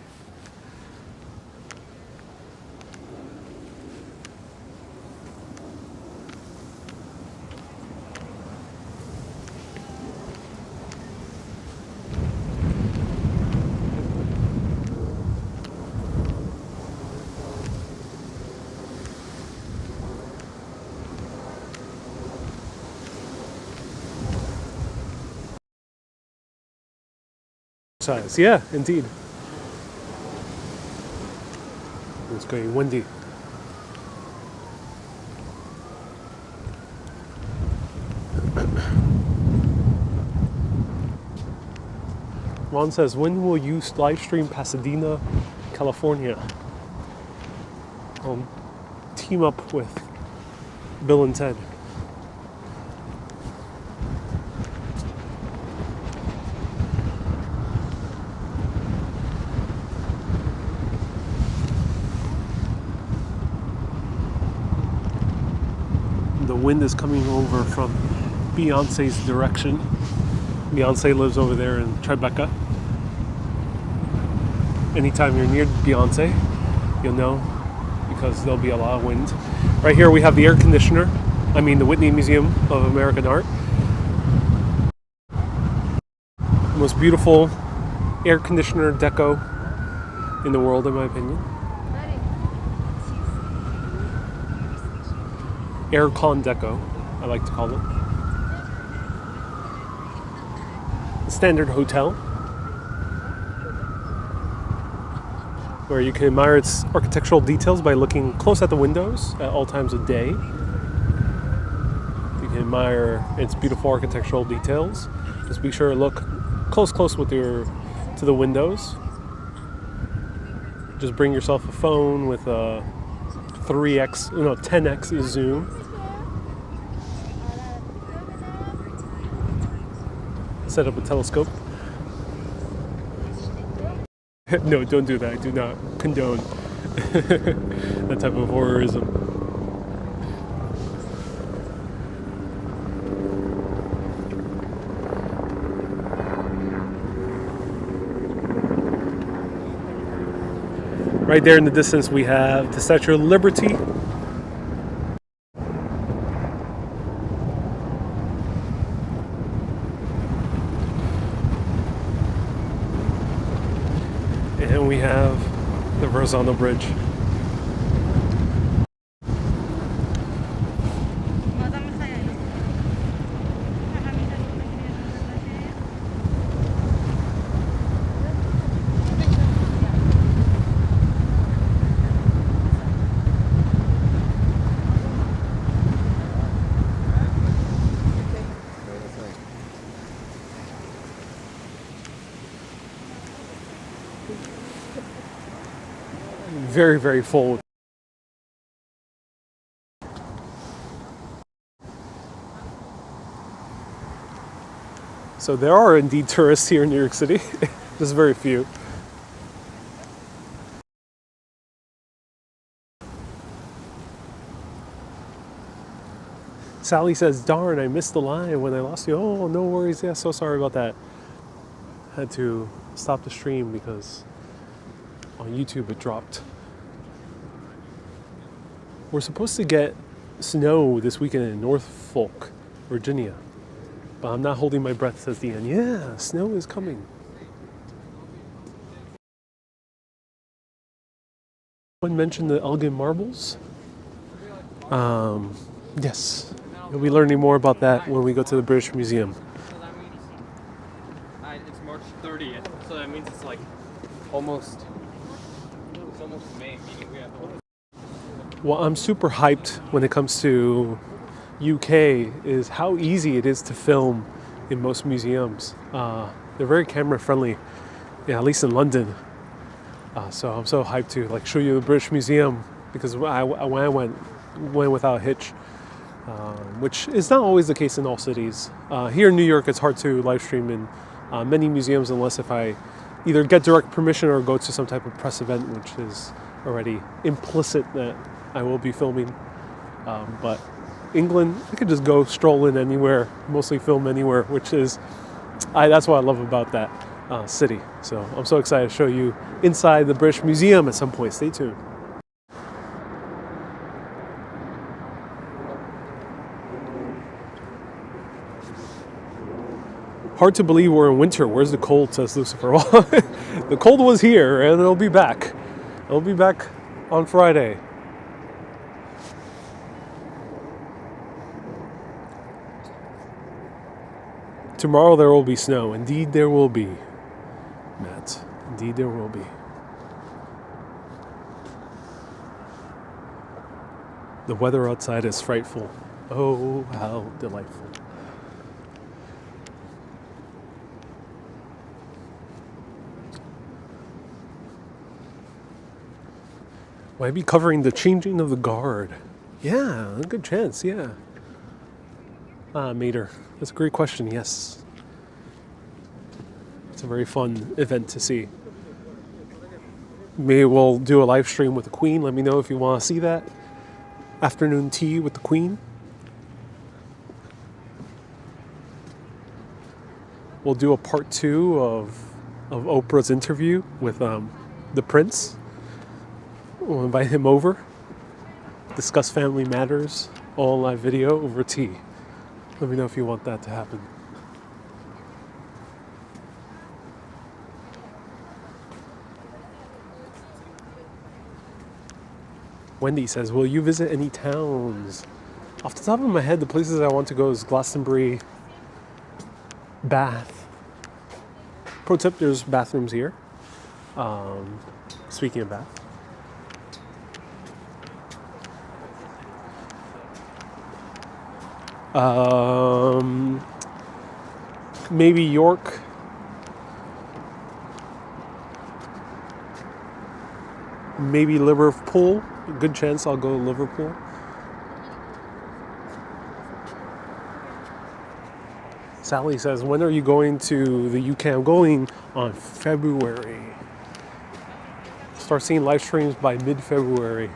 Size. Yeah, indeed. It's going windy. Ron says, when will you live stream Pasadena, California? I'll team up with Bill and Ted. The wind is coming over from Beyonce's direction. Beyonce lives over there in Tribeca. Anytime you're near Beyonce, you'll know because there'll be a lot of wind. Right here we have the air conditioner. The Whitney Museum of American Art. The most beautiful air conditioner deco in the world, in my opinion. Aircon deco, I like to call it. Standard hotel, where you can admire its architectural details by looking close at the windows at all times of day. You can admire its beautiful architectural details. Just be sure to look close with to the windows. Just bring yourself a phone with a 10x zoom. Set up a telescope. No, don't do that. I do not condone That type of horrorism. Right there in the distance we have the Statue of Liberty. And we have the Verrazano Bridge. Very, very full. So there are indeed tourists here in New York City, just very few. Sally says, darn, I missed the line when I lost you. Oh, no worries. Yeah, so sorry about that. Had to stop the stream because on YouTube it dropped. We're supposed to get snow this weekend in Norfolk, Virginia. But I'm not holding my breath, says Deanne. Yeah, snow is coming. Someone mentioned the Elgin marbles. Yes, you'll be learning more about that when we go to the British Museum. So that means it's March 30th. So that means it's like almost May. Meaning we have What I'm super hyped when it comes to UK is how easy it is to film in most museums. They're very camera friendly, yeah, at least in London. So I'm so hyped to like show you the British Museum because when I went without a hitch, which is not always the case in all cities. Here in New York, it's hard to live stream in many museums unless if I either get direct permission or go to some type of press event, which is already implicit that I will be filming. But England, I could just go stroll in anywhere, mostly film anywhere, which is, that's what I love about that city. So I'm so excited to show you inside the British Museum at some point. Stay tuned. Hard to believe we're in winter. Where's the cold, says Lucifer. Well, the cold was here and it'll be back. It'll be back on Friday. Tomorrow there will be snow. Indeed there will be, Matt. Indeed there will be. The weather outside is frightful. Oh, how delightful. Might be covering the changing of the guard. Yeah, a good chance, yeah. Mater, that's a great question, yes. It's a very fun event to see. Maybe we'll do a live stream with the Queen. Let me know if you want to see that. Afternoon tea with the Queen. We'll do a part 2 of Oprah's interview with the Prince. We'll invite him over, discuss family matters, all live video over tea. Let me know if you want that to happen. Wendy says, will you visit any towns? Off the top of my head, the places I want to go is Glastonbury, Bath. Pro tip, there's bathrooms here. Speaking of Bath. Maybe York. Maybe Liverpool. Good chance I'll go to Liverpool. Sally says, when are you going to the UK? I'm going on February. start seeing live streams by mid-February.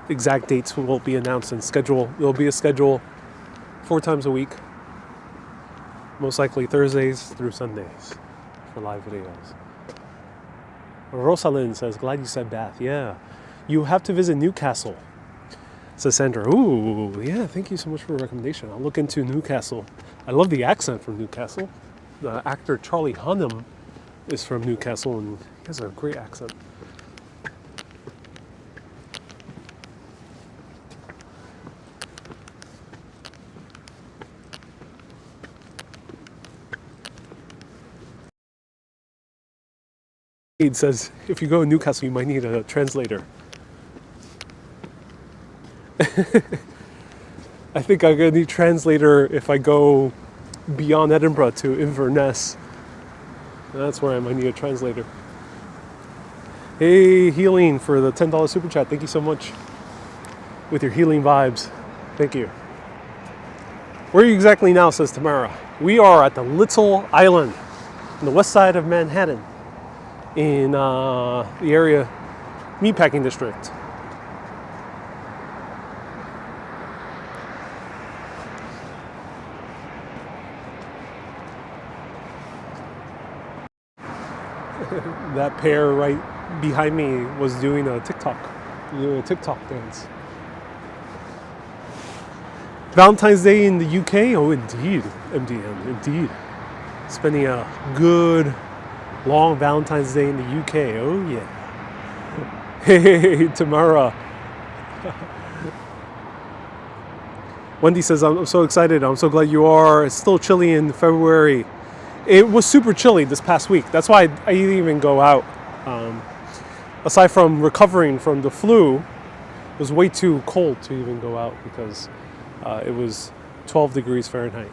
Exact dates will be announced and schedule. There'll be a schedule 4 times a week. Most likely Thursdays through Sundays for live videos. Rosalind says, glad you said Bath. Yeah. You have to visit Newcastle, says Sandra. Ooh, yeah, thank you so much for the recommendation. I'll look into Newcastle. I love the accent from Newcastle. The actor Charlie Hunnam is from Newcastle and he has a great accent. It says, if you go to Newcastle, you might need a translator. I think I'm going to need a translator if I go beyond Edinburgh to Inverness. That's where I might need a translator. Hey, Healing for the $10 super chat. Thank you so much with your healing vibes. Thank you. Where are you exactly now, says Tamara? We are at the Little Island on the west side of Manhattan in the area meatpacking district. That pair right behind me was doing a TikTok dance. Valentine's Day in the UK? Oh, indeed, MDM, indeed. Spending a good, long Valentine's Day in the UK. Oh, yeah. Hey, Tamara. Wendy says, I'm so excited. I'm so glad you are. It's still chilly in February. It was super chilly this past week. That's why I didn't even go out. Aside from recovering from the flu, it was way too cold to even go out because it was 12 degrees Fahrenheit.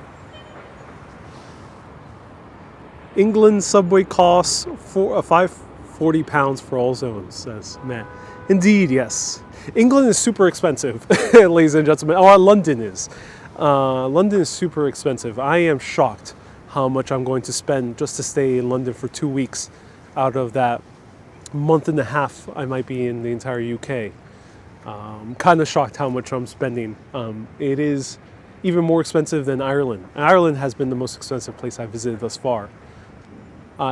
England subway costs £5.40 for all zones, says Matt. Indeed, yes. England is super expensive, ladies and gentlemen. Or London is. London is super expensive. I am shocked how much I'm going to spend just to stay in London for 2 weeks out of that month and a half I might be in the entire UK. I'm kind of shocked how much I'm spending. It is even more expensive than Ireland. Ireland has been the most expensive place I've visited thus far.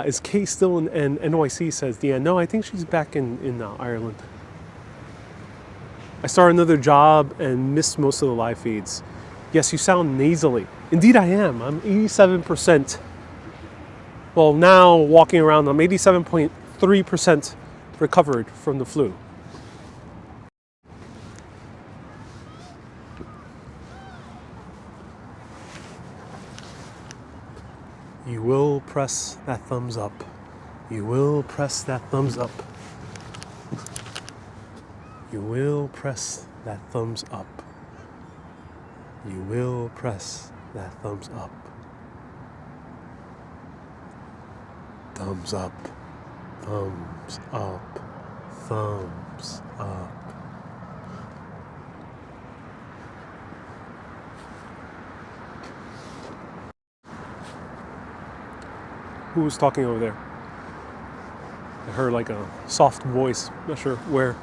Is Kay still in NYC, says Deanne? No, I think she's back in Ireland. I started another job and missed most of the live feeds. Yes, you sound nasally. Indeed I am. I'm 87%. Well, now walking around, I'm 87.3% recovered from the flu. You will press that thumbs up. You will press that thumbs up. You will press that thumbs up. You will press that thumbs up. Thumbs up. Thumbs up. Thumbs up. Who was talking over there? I heard like a soft voice, not sure where.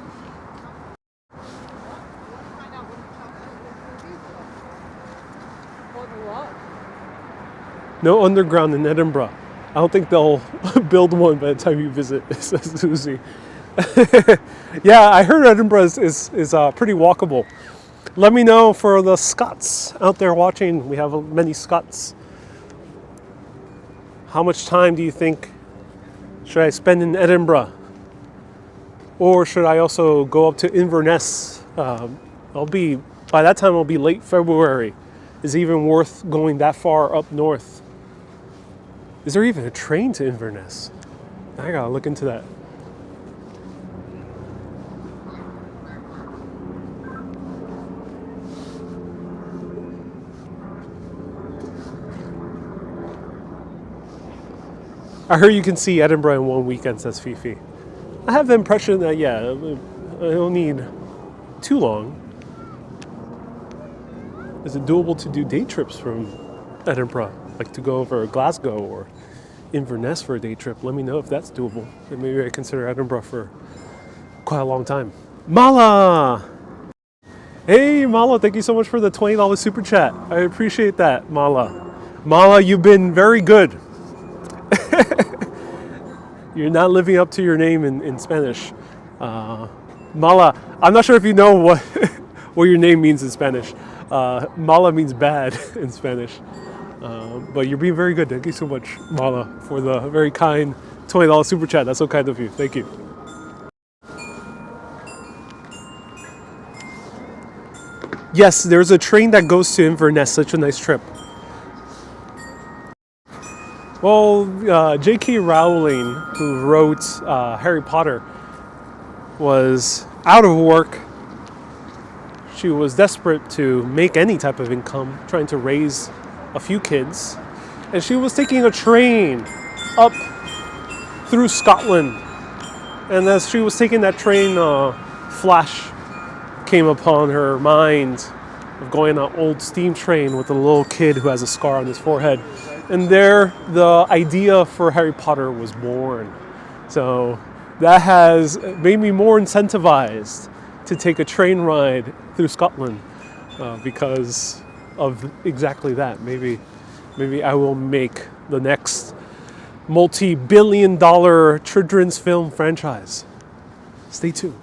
No underground in Edinburgh. I don't think they'll build one by the time you visit, says Susie. Yeah, I heard Edinburgh is pretty walkable. Let me know for the Scots out there watching. We have many Scots. How much time do you think should I spend in Edinburgh? Or should I also go up to Inverness? By that time I'll be late February. Is it even worth going that far up north? Is there even a train to Inverness? I gotta look into that. I heard you can see Edinburgh in one weekend, says Fifi. I have the impression that, yeah, I don't need too long. Is it doable to do day trips from Edinburgh? Like to go over Glasgow or Inverness for a day trip, let me know if that's doable. And maybe I consider Edinburgh for quite a long time. Mala! Hey Mala, thank you so much for the $20 super chat. I appreciate that, Mala. Mala, you've been very good. You're not living up to your name in Spanish. Mala, I'm not sure if you know what what your name means in Spanish. Mala means bad in Spanish. But you're being very good. Thank you so much, Mala, for the very kind $20 super chat. That's so kind of you. Thank you. Yes, there's a train that goes to Inverness. Such a nice trip. Well, J.K. Rowling, who wrote Harry Potter, was out of work. She was desperate to make any type of income, trying to raise a few kids. And she was taking a train up through Scotland. And as she was taking that train, flash came upon her mind of going on an old steam train with a little kid who has a scar on his forehead. And there, the idea for Harry Potter was born. So that has made me more incentivized to take a train ride through Scotland because of exactly that. Maybe I will make the next multi-billion-dollar children's film franchise. Stay tuned.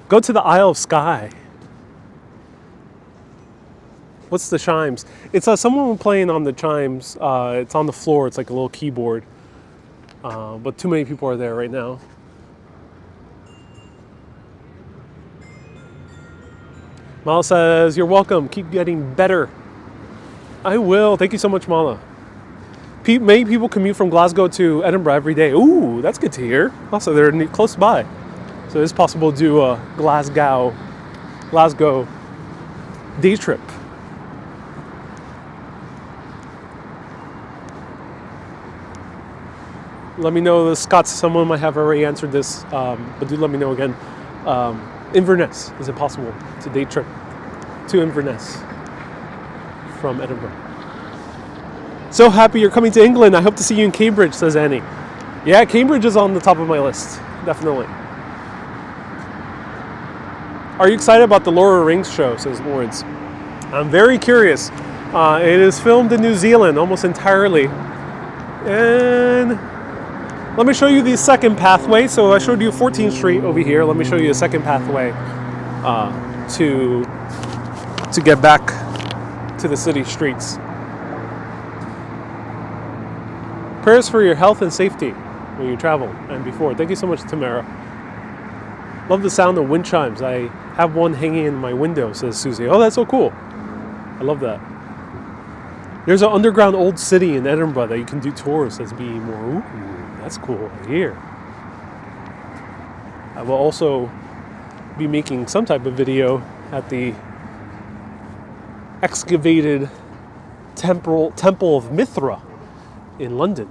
Go to the Isle of Skye. What's the chimes? It's someone playing on the chimes. It's on the floor. It's like a little keyboard. But too many people are there right now. Mala says, you're welcome. Keep getting better. I will. Thank you so much, Mala. Many people commute from Glasgow to Edinburgh every day. Ooh, that's good to hear. Also, they're close by. So it's possible to do a Glasgow day trip. Let me know, the Scots, someone might have already answered this, but do let me know again. Inverness, is it possible to day trip to Inverness from Edinburgh? So happy you're coming to England. I hope to see you in Cambridge, says Annie. Yeah, Cambridge is on the top of my list, definitely. Are you excited about the Lord of the Rings show, says Lawrence. I'm very curious. It is filmed in New Zealand almost entirely. And let me show you the second pathway. So I showed you 14th Street over here. Let me show you a second pathway to get back to the city streets. Prayers for your health and safety when you travel and before. Thank you so much, Tamara. Love the sound of wind chimes. I have one hanging in my window, says Susie. Oh, that's so cool. I love that. There's an underground old city in Edinburgh that you can do tours, says B. Moore. Ooh, that's cool here. I will also be making some type of video at the excavated Temple of Mithra in London.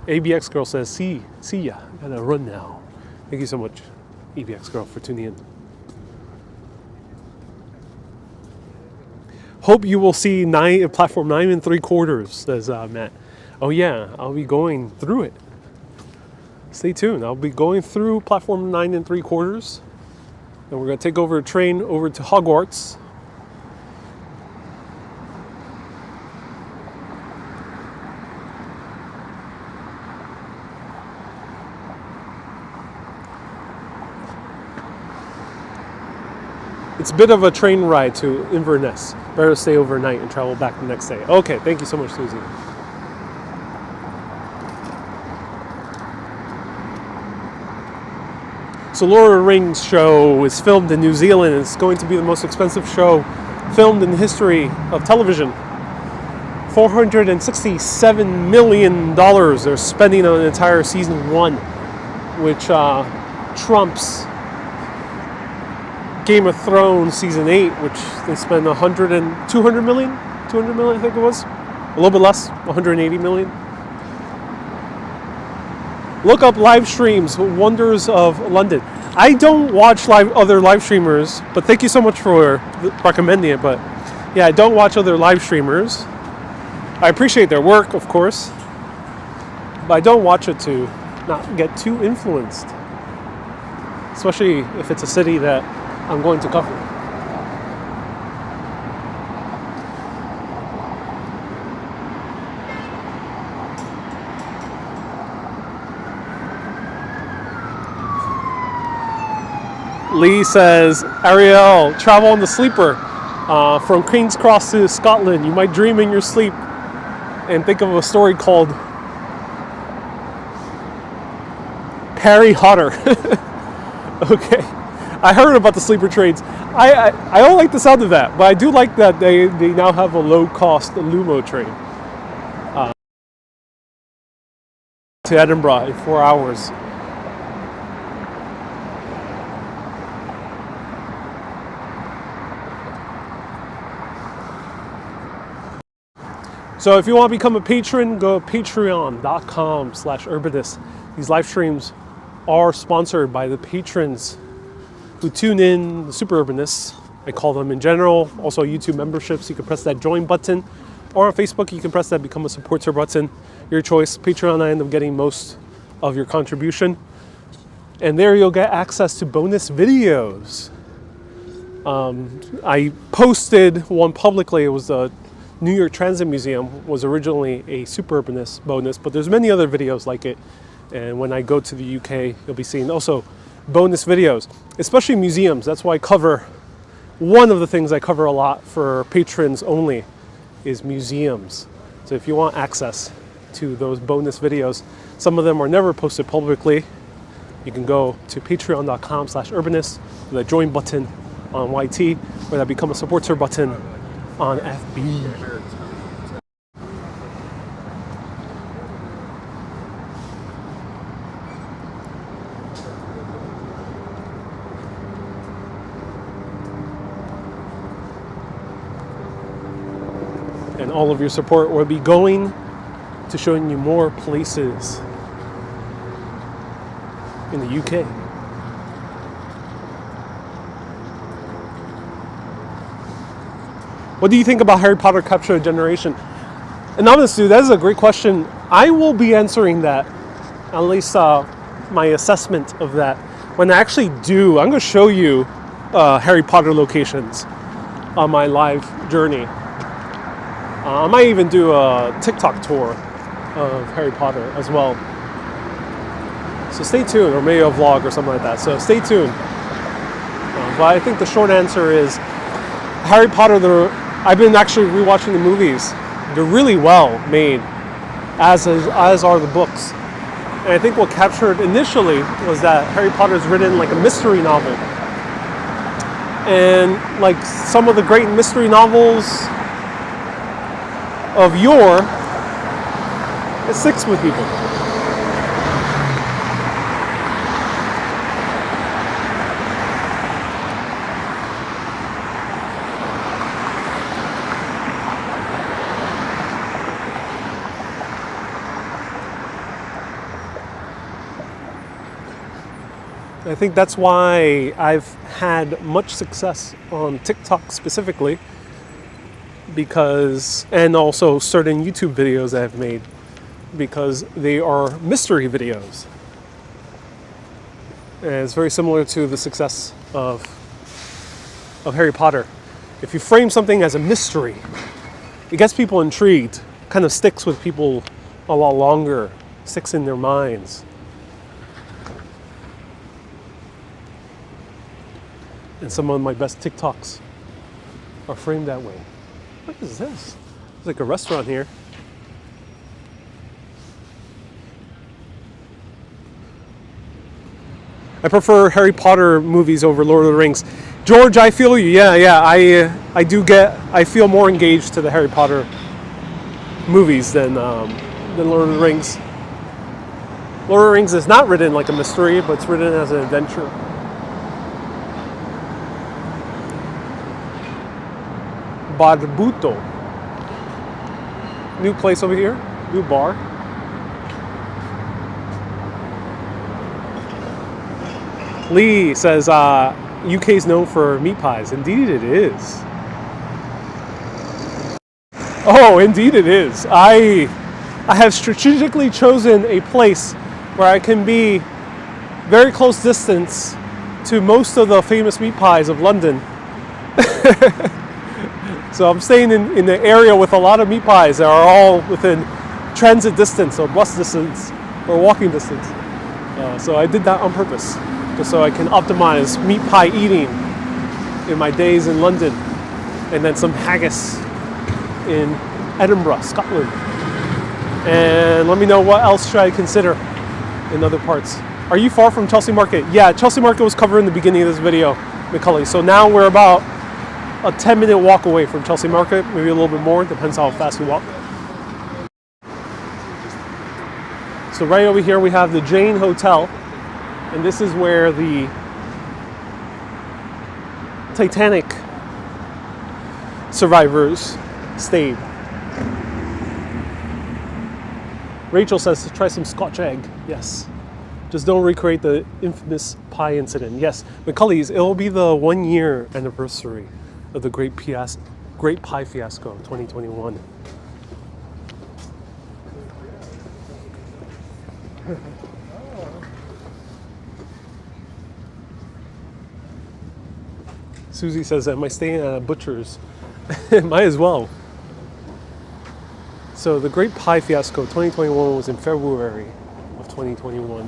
ABX Girl says, see ya. I gotta run now. Thank you so much, ABX Girl, for tuning in. Hope you will see platform 9 3/4, says Matt. Oh yeah, I'll be going through it. Stay tuned. I'll be going through platform 9 3/4, and we're gonna take over a train over to Hogwarts. It's a bit of a train ride to Inverness. Better stay overnight and travel back the next day. Okay, thank you so much, Susie. So Lord of the Rings show is filmed in New Zealand. It's going to be the most expensive show filmed in the history of television. $467 million they're spending on an entire season 1, which trumps Game of Thrones season 8, which they spent 200 million, I think it was. A little bit less, 180 million. Look up live streams, Wonders of London. I don't watch other live streamers, but thank you so much for recommending it. But Yeah, I don't watch other live streamers. I appreciate their work, of course, but I don't watch it to not get too influenced, especially if it's a city that I'm going to cover. Lee says, Ariel, travel on the sleeper from Queen's Cross to Scotland. You might dream in your sleep and think of a story called Harry Potter. Okay, I heard about the sleeper trains. I don't like the sound of that, but I do like that they now have a low-cost Lumo train to Edinburgh in 4 hours. So if you want to become a patron, go to patreon.com/Urbanist. These live streams are sponsored by the patrons who tune in, the super Urbanists, I call them in general. Also YouTube memberships, you can press that join button. Or on Facebook, you can press that become a supporter button. Your choice. Patreon, I end up getting most of your contribution. And there you'll get access to bonus videos. I posted one publicly. It was a New York Transit Museum, was originally a super Urbanist bonus, but there's many other videos like it. And when I go to the UK, you'll be seeing also bonus videos, especially museums. That's why I cover, one of the things I cover a lot for patrons only is museums. So if you want access to those bonus videos, some of them are never posted publicly. You can go to patreon.com/Urbanist with a join button on YT, or that become a supporter button on FB. And all of your support will be going to showing you more places in the UK. What do you think about Harry Potter Capture a Generation? And honestly, that is a great question. I will be answering that, at least my assessment of that, when I actually do. I'm going to show you Harry Potter locations on my live journey. I might even do a TikTok tour of Harry Potter as well. So stay tuned, or maybe a vlog or something like that. So stay tuned. But I think the short answer is Harry Potter, I've been actually rewatching the movies. They're really well made, as are the books. And I think what captured initially was that Harry Potter is written like a mystery novel. And like some of the great mystery novels of yore, it sticks with people. I think that's why I've had much success on TikTok specifically, because, and also certain YouTube videos that I've made, because they are mystery videos. And it's very similar to the success of Harry Potter. If you frame something as a mystery, it gets people intrigued, kind of sticks with people a lot longer, sticks in their minds. And some of my best TikToks are framed that way. What is this? It's like a restaurant here. I prefer Harry Potter movies over Lord of the Rings. George, I feel you. Yeah. I feel more engaged to the Harry Potter movies than Lord of the Rings. Lord of the Rings is not written like a mystery, but it's written as an adventure. Barbuto. New place over here, new bar. Lee says, UK is known for meat pies. Indeed it is. Oh, indeed it is. I have strategically chosen a place where I can be very close distance to most of the famous meat pies of London. So I'm staying in the area with a lot of meat pies that are all within transit distance or bus distance or walking distance. So I did that on purpose, just so I can optimize meat pie eating in my days in London, and then some haggis in Edinburgh, Scotland. And let me know what else should I consider in other parts. Are you far from Chelsea Market? Yeah, Chelsea Market was covered in the beginning of this video, McCully. So now we're about a 10-minute walk away from Chelsea Market, maybe a little bit more, depends how fast we walk. So right over here we have the Jane Hotel, and this is where the Titanic survivors stayed. Rachel says to try some Scotch egg. Yes. Just don't recreate the infamous pie incident. Yes, McCully's, it'll be the 1-year anniversary of the Great Pie Fiasco 2021. Susie says, am I staying at a butcher's? Might as well. So the Great Pie Fiasco 2021 was in February of 2021.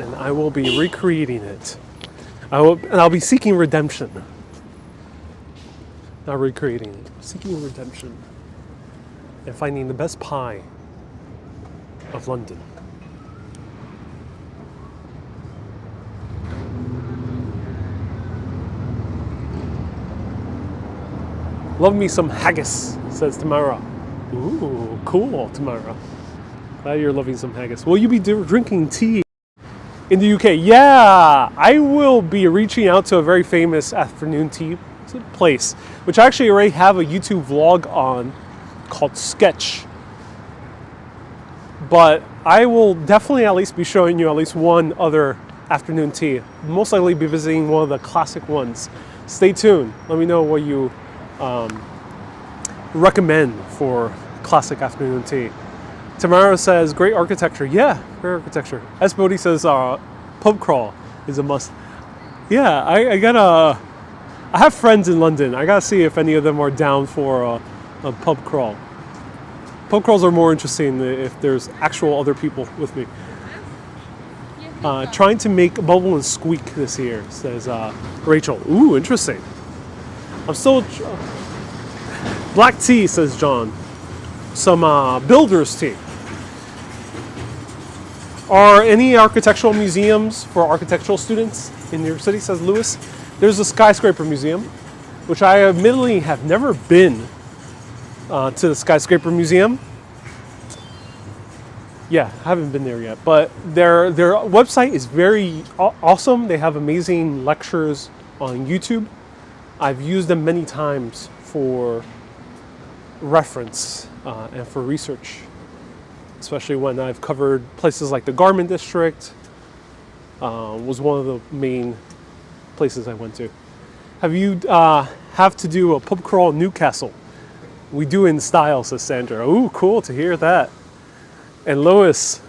And I will be recreating it. I'll be seeking redemption. Not recreating it, seeking redemption. And finding the best pie of London. Love me some haggis, says Tamara. Ooh, cool, Tamara. Glad you're loving some haggis. Will you be drinking tea in the UK? Yeah, I will be reaching out to a very famous afternoon tea place, which I actually already have a YouTube vlog on called Sketch. But I will definitely at least be showing you at least one other afternoon tea. Most likely be visiting one of the classic ones. Stay tuned. Let me know what you recommend for classic afternoon tea. Tamara says, great architecture. Yeah, great architecture. S. Bodhi says, pub crawl is a must. Yeah, I have friends in London. I gotta see if any of them are down for a pub crawl. Pub crawls are more interesting if there's actual other people with me. Trying to make Bubble and Squeak this year, says Rachel. Ooh, interesting. I'm still... Black tea, says John. Some builder's tea. Are any architectural museums for architectural students in New York City, says Lewis? There's a skyscraper museum, which I admittedly have never been to the skyscraper museum. Yeah, I haven't been there yet, but their website is very awesome. They have amazing lectures on YouTube. I've used them many times for reference and for research, especially when I've covered places like the Garment District. Was one of the main places I went to. Have you have to do a pub crawl in Newcastle? We do in style, says Sandra. Ooh, cool to hear that. And Lois,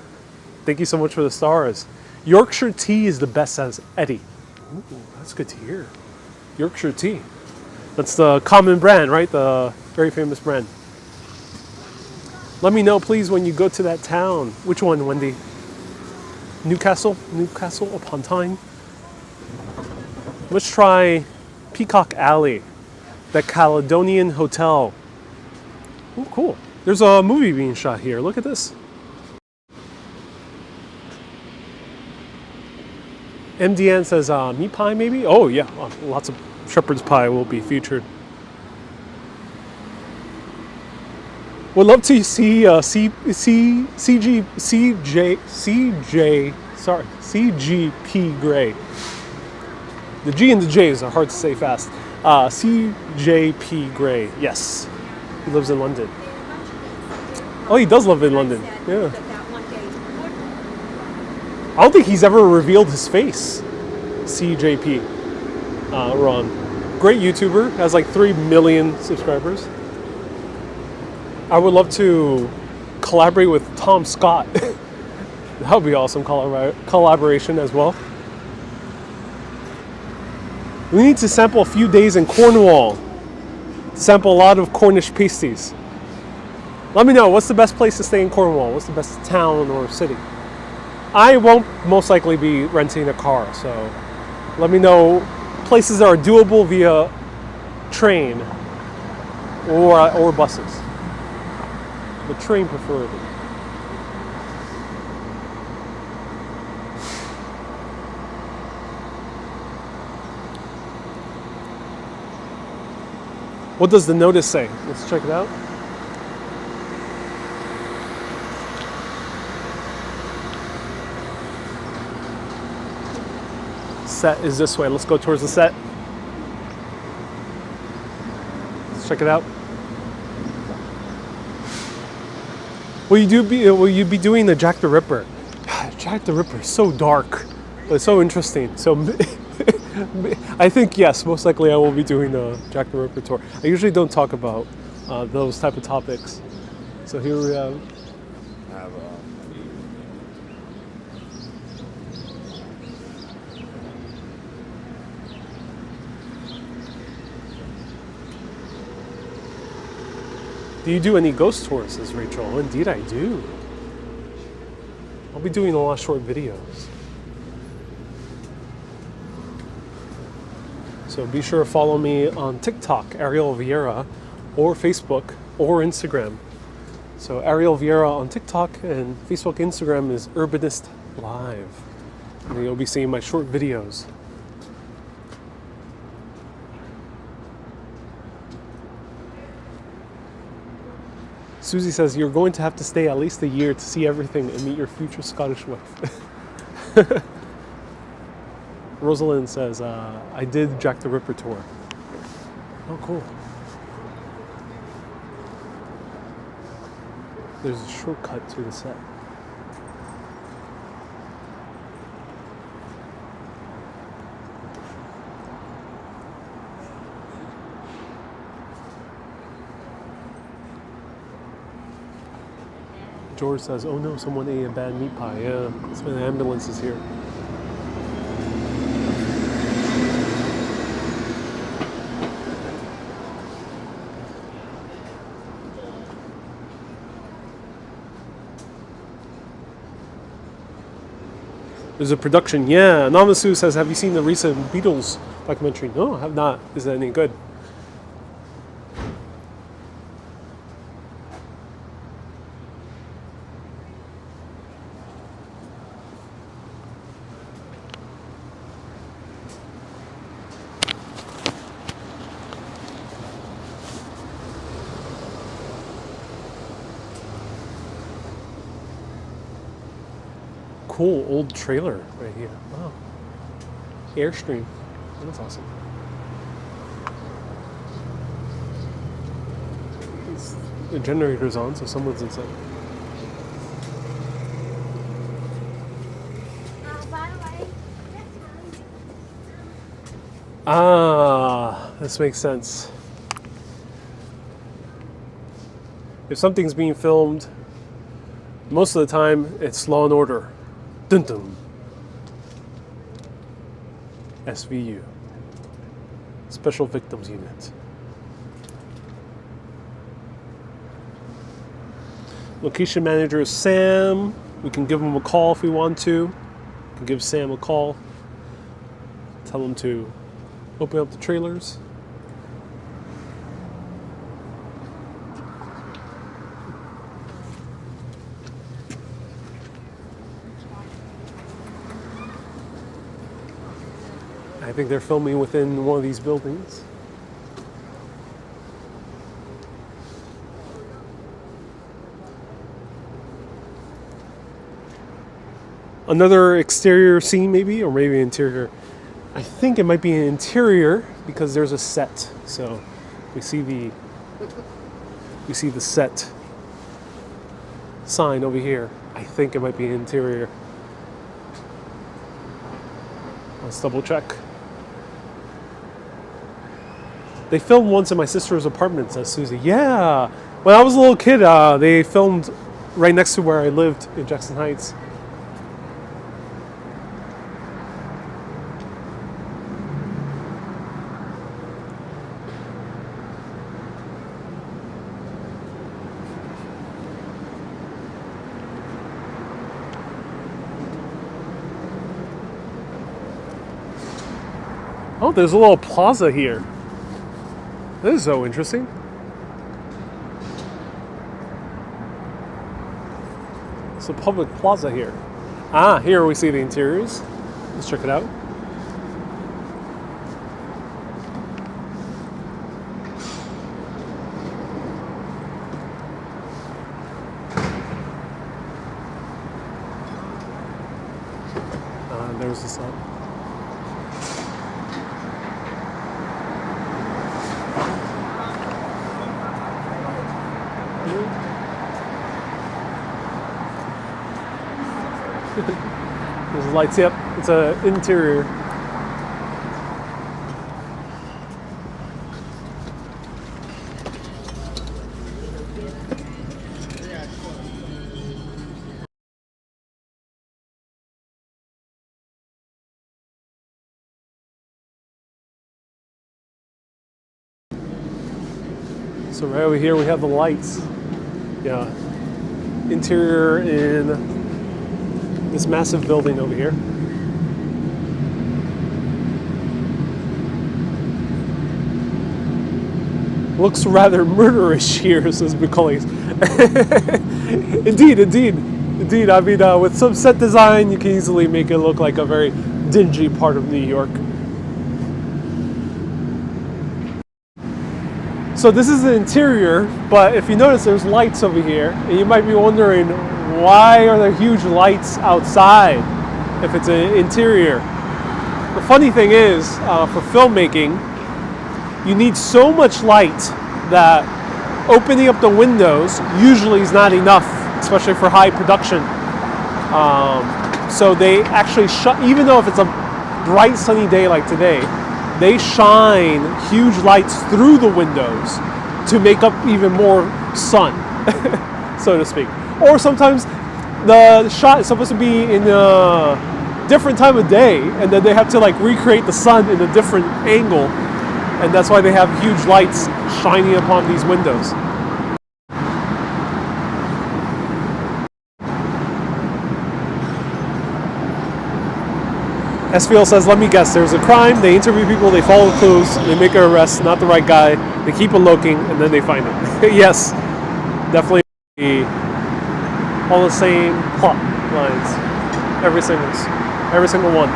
thank you so much for the stars. Yorkshire tea is the best, says Eddie. Ooh, that's good to hear. Yorkshire tea. That's the common brand, right? The very famous brand. Let me know, please, when you go to that town. Which one, Wendy? Newcastle? Newcastle upon Tyne? Let's try Peacock Alley, the Caledonian Hotel. Oh, cool. There's a movie being shot here. Look at this. MDN says meat pie, maybe? Oh, yeah. Lots of shepherd's pie will be featured. Would love to see CGP Gray. The G and the J's are hard to say fast. CJP Gray, yes. He lives in London. Oh, he does live in London. Yeah. I don't think he's ever revealed his face. CJP, Ron. Great YouTuber, has like 3 million subscribers. I would love to collaborate with Tom Scott. That would be awesome collaboration as well. We need to sample a few days in Cornwall. Sample a lot of Cornish pasties. Let me know, what's the best place to stay in Cornwall? What's the best town or city? I won't most likely be renting a car, so let me know places that are doable via train or buses. The train preferably. What does the notice say? Let's check it out. Set is this way. Let's go towards the set. Let's check it out. Will you be doing the Jack the Ripper? Jack the Ripper is so dark, but it's so interesting. So I think yes, most likely I will be doing the Jack the Ripper tour. I usually don't talk about those type of topics. So here we have. Do you do any ghost tours, says Rachel? Oh, indeed I do. I'll be doing a lot of short videos. So be sure to follow me on TikTok, Ariel Vieira, or Facebook, or Instagram. So Ariel Vieira on TikTok, and Facebook, Instagram is Urbanist Live. And you'll be seeing my short videos. Susie says, you're going to have to stay at least a year to see everything and meet your future Scottish wife. Rosalind says, I did Jack the Ripper tour. Oh, cool. There's a shortcut to the set. George says, oh no, someone ate a bad meat pie. Yeah, that's why the ambulance is here. There's a production. Yeah, Namasu says, have you seen the recent Beatles documentary? No, I have not. Is that any good? Cool old trailer right here. Wow. Airstream. That's awesome. The generator's on, so someone's inside. Ah, this makes sense. If something's being filmed, most of the time it's Law and Order. Dun dun. SVU. Special Victims Unit. Location manager is Sam. We can give him a call if we want to. We can give Sam a call. Tell him to open up the trailers. I think they're filming within one of these buildings. Another exterior scene maybe, or maybe interior. I think it might be an interior because there's a set. So we see the set sign over here. I think it might be an interior. Let's double check. They filmed once in my sister's apartment, says Susie. Yeah. When I was a little kid, they filmed right next to where I lived in Jackson Heights. Oh, there's a little plaza here. This is so interesting. It's a public plaza here. Ah, here we see the interiors. Let's check it out. There's the sun. There's lights, yep. It's an interior. So right over here we have the lights. Yeah. Interior in this massive building over here. Looks rather murderish here, says Macaulay. Indeed. I mean, with some set design, you can easily make it look like a very dingy part of New York. So this is the interior, but if you notice, there's lights over here, and you might be wondering, why are there huge lights outside if it's an interior? The funny thing is, for filmmaking, you need so much light that opening up the windows usually is not enough, especially for high production. So they actually even though if it's a bright sunny day like today, they shine huge lights through the windows to make up even more sun, so to speak. Or sometimes the shot is supposed to be in a different time of day, and then they have to like recreate the sun in a different angle, and that's why they have huge lights shining upon these windows. Esfiel says, let me guess, there's a crime, they interview people, they follow clues, they make an arrest, not the right guy, they keep on looking, and then they find it. Yes, definitely all the same plot lines. Every single one.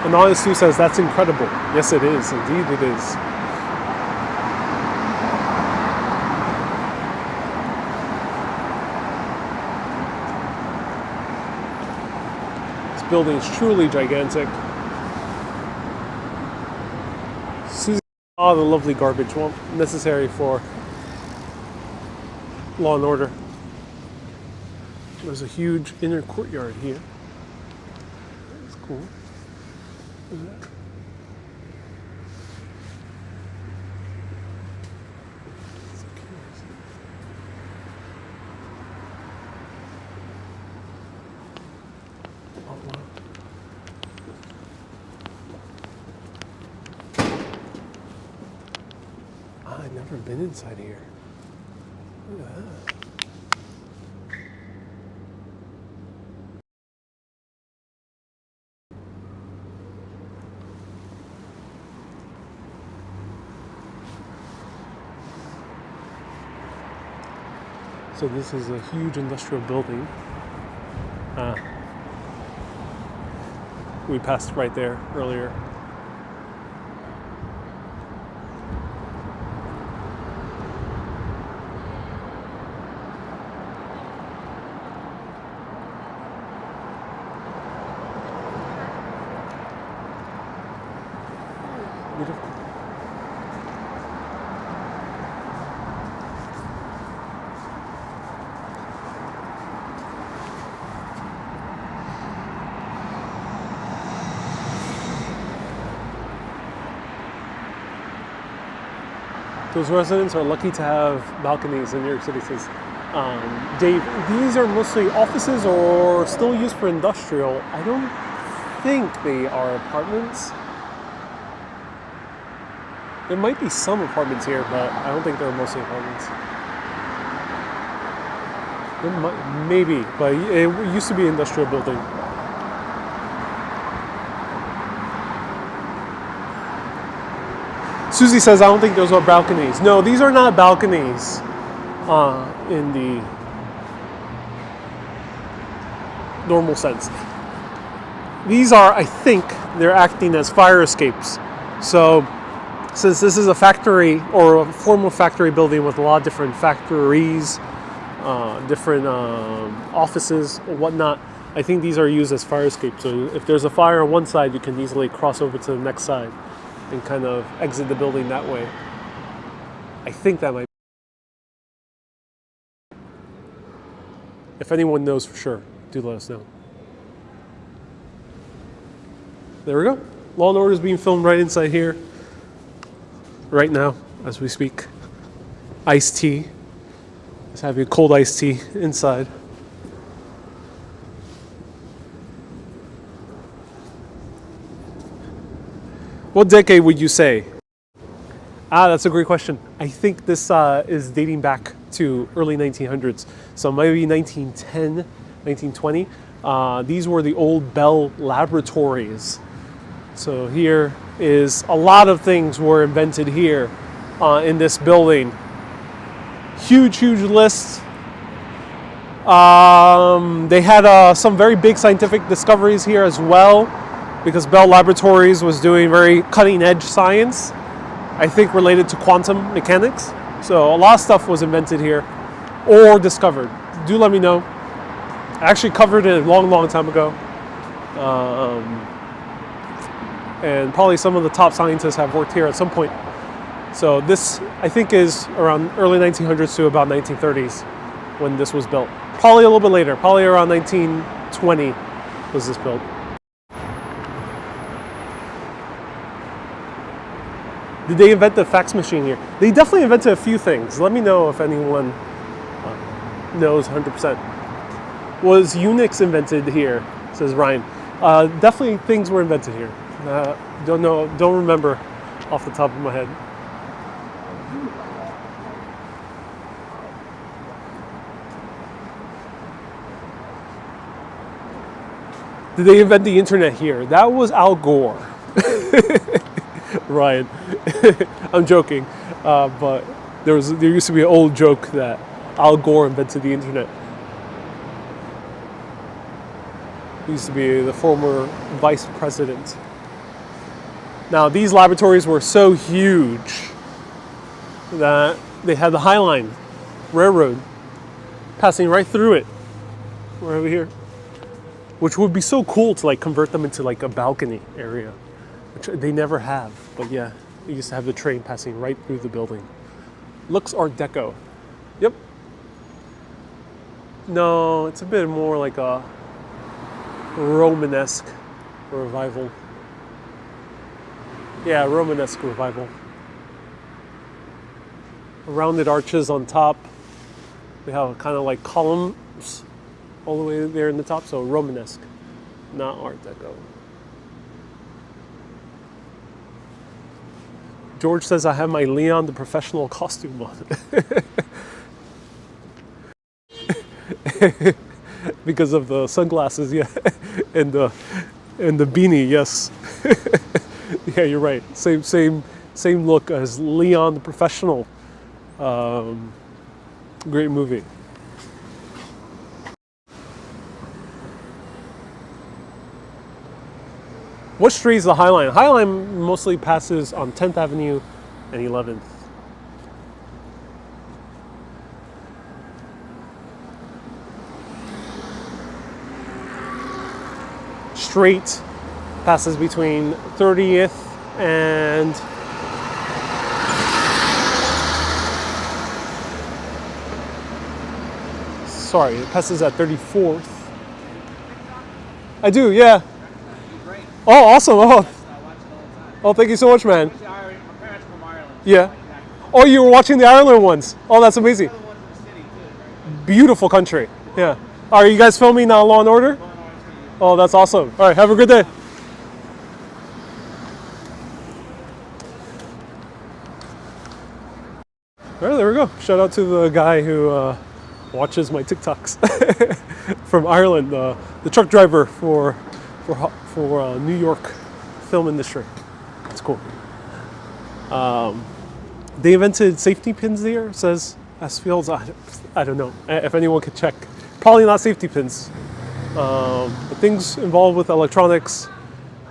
And Honest Sue says, that's incredible. Yes, it is. Indeed, it is. This building is truly gigantic. Susie, the lovely garbage, well, necessary for law and order. There's a huge inner courtyard here. That's cool. I've never been inside here. Look at that. So this is a huge industrial building. We passed right there earlier. Those residents are lucky to have balconies in New York City, says Dave. These are mostly offices or still used for industrial. I don't think they are apartments. There might be some apartments here, but I don't think they're mostly apartments. Maybe, but it used to be an industrial building. Susie says, I don't think those are balconies. No, these are not balconies in the normal sense. These are, I think, they're acting as fire escapes. So, since this is a factory or a formal factory building with a lot of different factories, different offices or whatnot, I think these are used as fire escapes. So if there's a fire on one side, you can easily cross over to the next side and kind of exit the building that way. I think that might be. If anyone knows for sure, do let us know. There we go. Law and Order is being filmed right inside here, right now, as we speak. Iced tea. Just having a cold iced tea inside. What decade would you say? That's a great question. I think this is dating back to early 1900s. So maybe 1910, 1920. These were the old Bell Laboratories. So here is a lot of things were invented here in this building. Huge list. They had some very big scientific discoveries here as well, because Bell Laboratories was doing very cutting edge science, I think related to quantum mechanics. So a lot of stuff was invented here or discovered. Do let me know. I actually covered it a long time ago. And probably some of the top scientists have worked here at some point. So this, I think, is around early 1900s to about 1930s when this was built. Probably a little bit later, probably around 1920 was this built. Did they invent the fax machine here? They definitely invented a few things. Let me know if anyone knows 100%. Was Unix invented here, says Ryan. Definitely things were invented here. Don't know, don't remember off the top of my head. Did they invent the internet here? That was Al Gore. Ryan. I'm joking. But there used to be an old joke that Al Gore invented the internet. He used to be the former vice president. Now, these laboratories were so huge that they had the High Line Railroad passing right through it. We're over here. Which would be so cool to like convert them into like a balcony area, which they never have. But yeah, you used to have the train passing right through the building. Looks Art Deco. Yep. No, it's a bit more like a Romanesque revival. Yeah, Romanesque revival. Rounded arches on top. We have kind of like columns all the way there in the top, so Romanesque, not Art Deco. George says I have my Leon the Professional costume on. Because of the sunglasses, yeah, and the beanie, yes. Yeah, you're right. Same look as Leon the Professional. Great movie. What street is the High Line? High Line mostly passes on 10th Avenue and 11th. Straight passes between 30th and sorry, it passes at 34th. I do, yeah. Oh, awesome. Oh, thank you so much, man. My parents are from Ireland. Yeah. Oh, you were watching the Ireland ones. Oh, that's amazing. Beautiful country. Yeah. Are you guys filming now Law and Order? Oh, that's awesome. All right, have a good day. All right, there we go. Shout out to the guy who watches my TikToks from Ireland, the truck driver for New York film industry. That's cool. They invented safety pins there, says S Fields. I don't know if anyone could check. Probably not safety pins, but things involved with electronics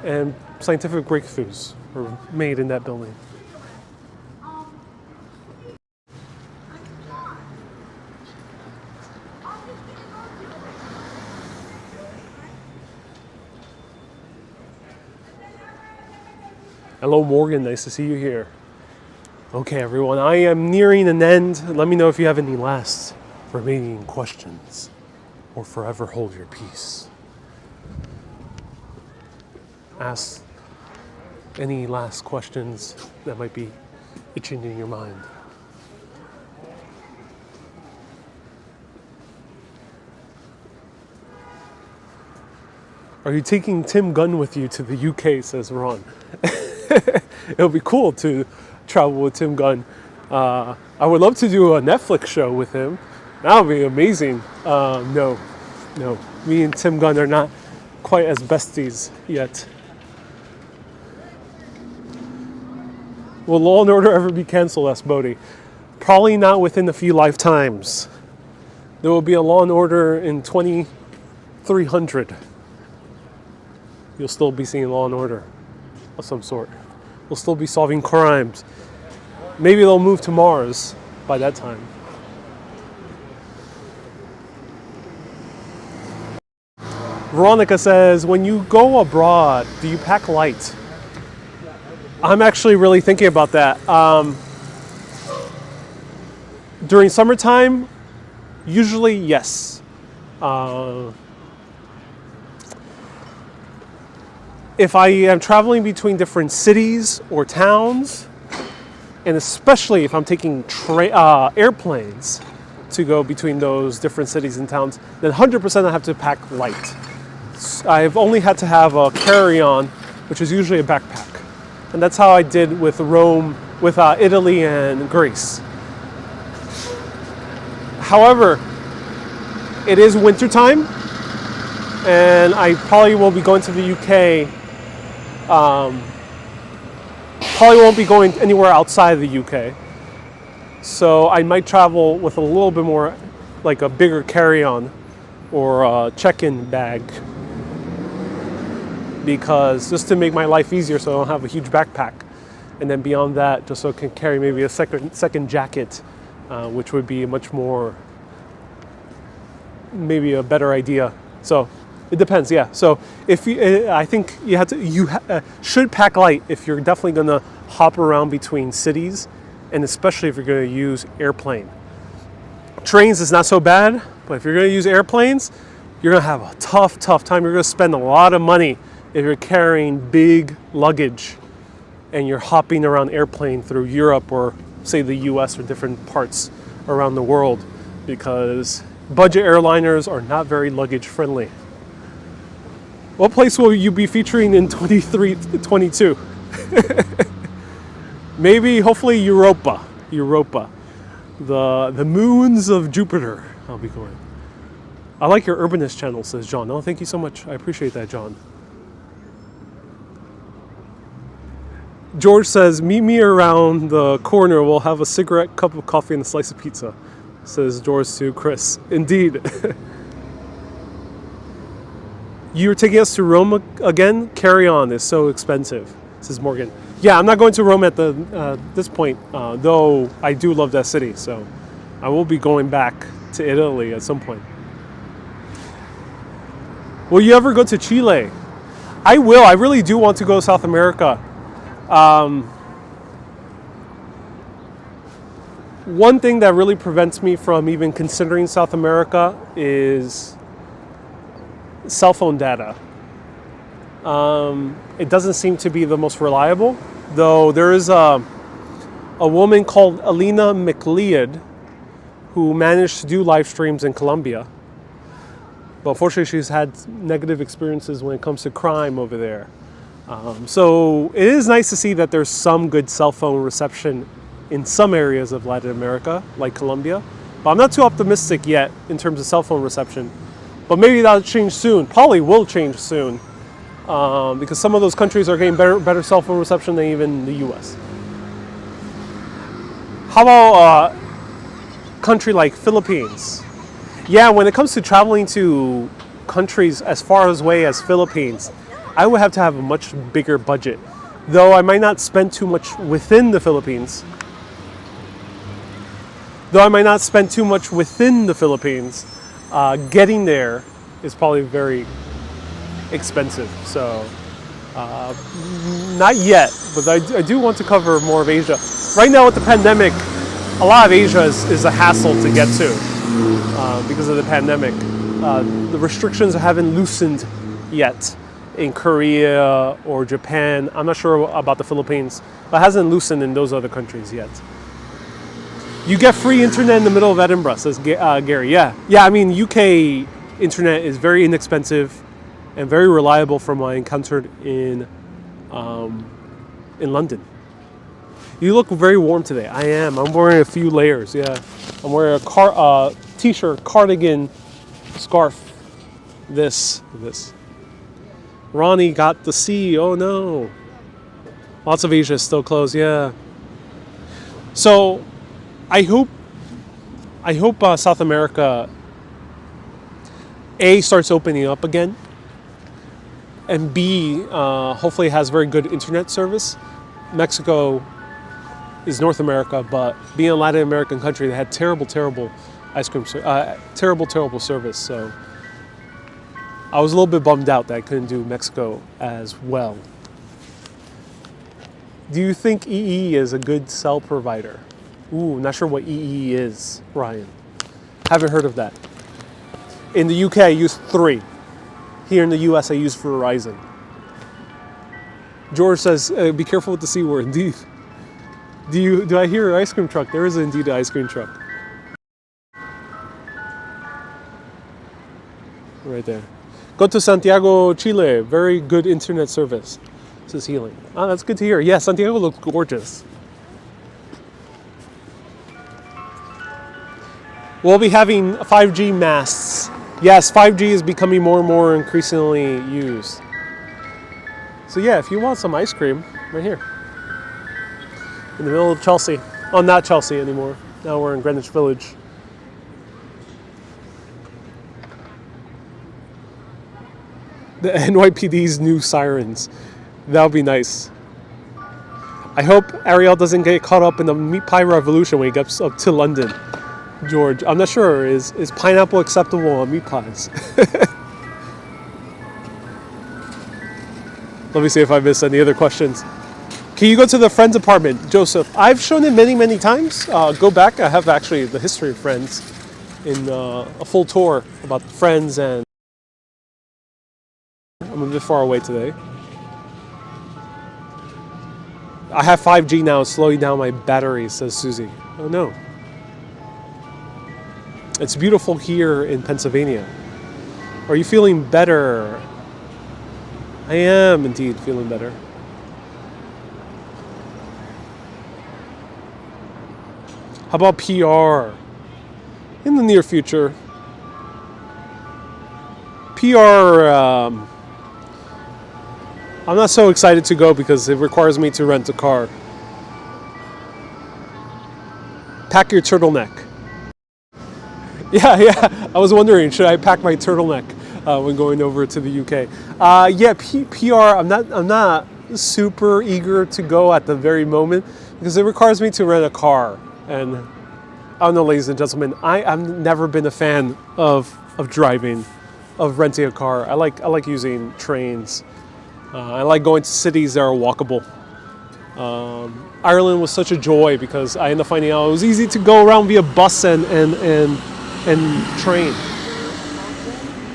and scientific breakthroughs were made in that building. Hello, Morgan. Nice to see you here. Okay, everyone. I am nearing an end. Let me know if you have any last remaining questions, or forever hold your peace. Ask any last questions that might be itching in your mind. Are you taking Tim Gunn with you to the UK, says Ron. It'll be cool to travel with Tim Gunn. I would love to do a Netflix show with him. That would be amazing. No. Me and Tim Gunn are not quite as besties yet. Will Law and Order ever be canceled, asked Bodie. Probably not within a few lifetimes. There will be a Law and Order in 2300. You'll still be seeing Law and Order of some sort. We'll still be solving crimes. Maybe they'll move to Mars by that time. Veronica says, when you go abroad, do you pack light? I'm actually really thinking about that. During summertime, usually yes. If I am traveling between different cities or towns, and especially if I'm taking airplanes to go between those different cities and towns, then 100% I have to pack light. I've only had to have a carry-on, which is usually a backpack. And that's how I did with Rome, with Italy and Greece. However, it is wintertime, and I probably will be going to the UK. Probably won't be going anywhere outside of the UK. So I might travel with a little bit more, like a bigger carry-on or a check-in bag, because just to make my life easier so I don't have a huge backpack. And then beyond that, just so I can carry maybe a second jacket, which would be much more, maybe a better idea. So it depends, yeah. So if you, I think you should pack light if you're definitely gonna hop around between cities, and especially if you're gonna use airplane. Trains is not so bad, but if you're gonna use airplanes, you're gonna have a tough time. You're gonna spend a lot of money if you're carrying big luggage and you're hopping around airplane through Europe or say the US or different parts around the world, because budget airliners are not very luggage friendly. What place will you be featuring in 23-22? Maybe, hopefully Europa. The moons of Jupiter. I'll be going. I like your Urbanist channel, says John. Oh, thank you so much. I appreciate that, John. George says, meet me around the corner. We'll have a cigarette, cup of coffee, and a slice of pizza, says George to Chris. Indeed. You're taking us to Rome again? Carry on, it's so expensive, says Morgan. Yeah, I'm not going to Rome at this point, though I do love that city, so I will be going back to Italy at some point. Will you ever go to Chile? I will. I really do want to go to South America. One thing that really prevents me from even considering South America is cell phone data. It doesn't seem to be the most reliable, though there is a woman called Alina McLeod, who managed to do live streams in Colombia. But unfortunately, she's had negative experiences when it comes to crime over there. So it is nice to see that there's some good cell phone reception in some areas of Latin America, like Colombia. But I'm not too optimistic yet in terms of cell phone reception. But maybe that'll change soon. Probably will change soon. Because some of those countries are getting better cell phone reception than even the US. How about a country like Philippines? Yeah, when it comes to traveling to countries as far away as Philippines, I would have to have a much bigger budget. Though I might not spend too much within the Philippines. Getting there is probably very expensive. So, not yet, but I do want to cover more of Asia. Right now with the pandemic, a lot of Asia is a hassle to get to because of the pandemic. The restrictions haven't loosened yet in Korea or Japan. I'm not sure about the Philippines, but it hasn't loosened in those other countries yet. You get free internet in the middle of Edinburgh, says Gary. Yeah, I mean, UK internet is very inexpensive and very reliable from what I encountered in London. You look very warm today. I am. I'm wearing a few layers. Yeah, I'm wearing a t-shirt, cardigan, scarf. This. Ronnie got the sea. Oh no. Lots of Asia is still closed. Yeah. So, I hope South America A, starts opening up again, and B, hopefully has very good internet service. Mexico is North America, but being a Latin American country, they had terrible ice cream, terrible service. So I was a little bit bummed out that I couldn't do Mexico as well. Do you think EE is a good cell provider? Ooh, not sure what EE is, Ryan. Haven't heard of that. In the UK, I use 3. Here in the US, I use Verizon. George says, be careful with the C word. Indeed. Do I hear an ice cream truck? There is indeed an ice cream truck. Right there. Go to Santiago, Chile. Very good internet service. This is healing. Oh, that's good to hear. Yeah, Santiago looks gorgeous. We'll be having 5G masts. Yes, 5G is becoming more and more increasingly used. So yeah, if you want some ice cream, right here. In the middle of Chelsea. Oh, not Chelsea anymore. Now we're in Greenwich Village. The NYPD's new sirens. That would be nice. I hope Ariel doesn't get caught up in the meat pie revolution when he gets up to London. George, I'm not sure. Is pineapple acceptable on meat pies? Let me see if I missed any other questions. Can you go to the Friends apartment, Joseph? I've shown it many times. Go back. I have actually the history of Friends in a full tour about Friends, and I'm a bit far away today. I have 5G now, slowing down my battery, says Susie. Oh no. It's beautiful here in Pennsylvania. Are you feeling better? I am indeed feeling better. How about PR? In the near future. PR, I'm not so excited to go because it requires me to rent a car. Pack your turtleneck. Yeah. I was wondering, should I pack my turtleneck when going over to the UK? PR. I'm not super eager to go at the very moment because it requires me to rent a car. And I don't know, ladies and gentlemen, I've never been a fan of driving, of renting a car. I like using trains. I like going to cities that are walkable. Ireland was such a joy because I ended up finding out it was easy to go around via bus and train.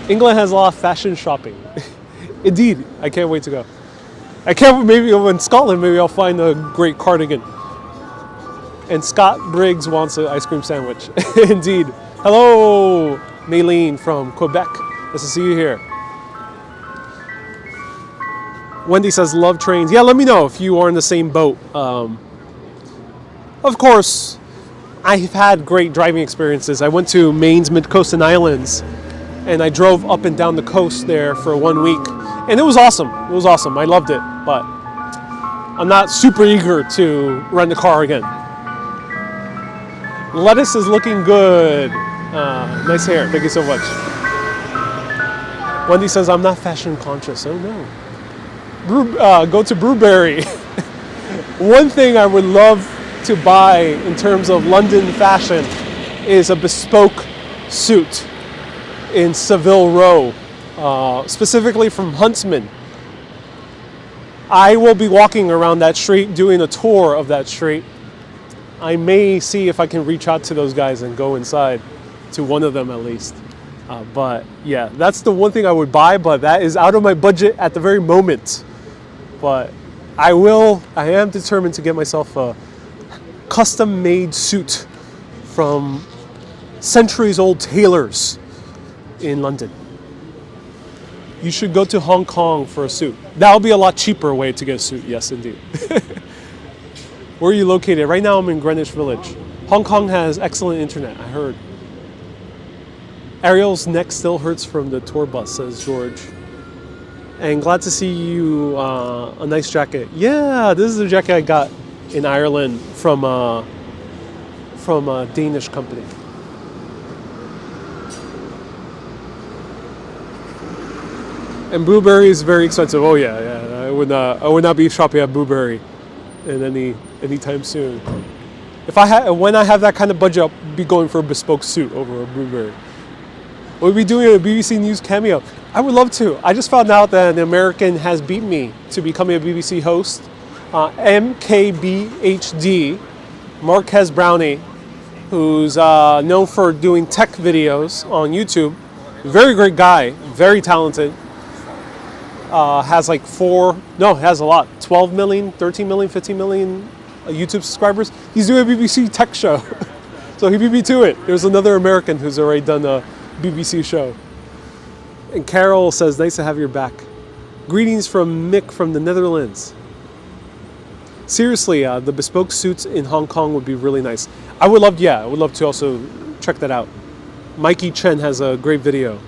England has a lot of fashion shopping. Indeed, I can't wait to go. Maybe in Scotland, maybe I'll find a great cardigan. And Scott Briggs wants an ice cream sandwich. Indeed. Hello, Maylene from Quebec. Nice to see you here. Wendy says, love trains. Yeah, let me know if you are in the same boat. Of course, I've had great driving experiences. I went to Maine's Mid-Coast and Islands, and I drove up and down the coast there for 1 week. And it was awesome. It was awesome. I loved it. But I'm not super eager to rent a car again. Lettuce is looking good. Nice hair. Thank you so much. Wendy says, I'm not fashion conscious. Oh, no. Go to Brewberry. One thing I would love to buy in terms of London fashion is a bespoke suit in Savile Row, specifically from Huntsman. I will be walking around that street, doing a tour of that street. I may see if I can reach out to those guys and go inside, to one of them at least. But yeah, that's the one thing I would buy, but that is out of my budget at the very moment. But I am determined to get myself a custom-made suit from centuries-old tailors in London. You should go to Hong Kong for a suit. That'll be a lot cheaper way to get a suit, yes indeed. Where are you located? Right now I'm in Greenwich Village. Hong Kong has excellent internet, I heard. Ariel's neck still hurts from the tour bus, says George. And glad to see you, a nice jacket. Yeah, this is a jacket I got in Ireland from a Danish company. And Blueberry is very expensive. Oh yeah. I would not be shopping at Blueberry in anytime soon. When I have that kind of budget, I'll be going for a bespoke suit over a Blueberry. We'll be doing a BBC News cameo. I would love to. I just found out that an American has beat me to becoming a BBC host. MKBHD, Marquez Brownie, who's known for doing tech videos on YouTube. Very great guy, very talented. Has like has a lot. 12 million, 13 million, 15 million YouTube subscribers. He's doing a BBC tech show. So he beat me to it. There's another American who's already done a BBC show. And Carol says, nice to have your back. Greetings from Mick from the Netherlands. Seriously, the bespoke suits in Hong Kong would be really nice. I would love to also check that out. Mikey Chen has a great video.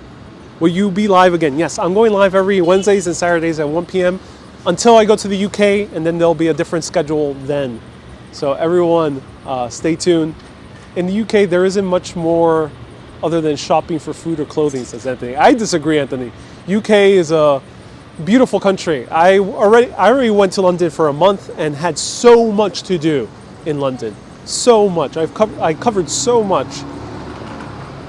Will you be live again? Yes, I'm going live every Wednesdays and Saturdays at 1 p.m. until I go to the UK, and then there'll be a different schedule then. So everyone, stay tuned. In the UK, there isn't much more other than shopping for food or clothing, says Anthony. I disagree, Anthony. UK is a beautiful country. I already went to London for a month and had so much to do in London. So much. I covered so much.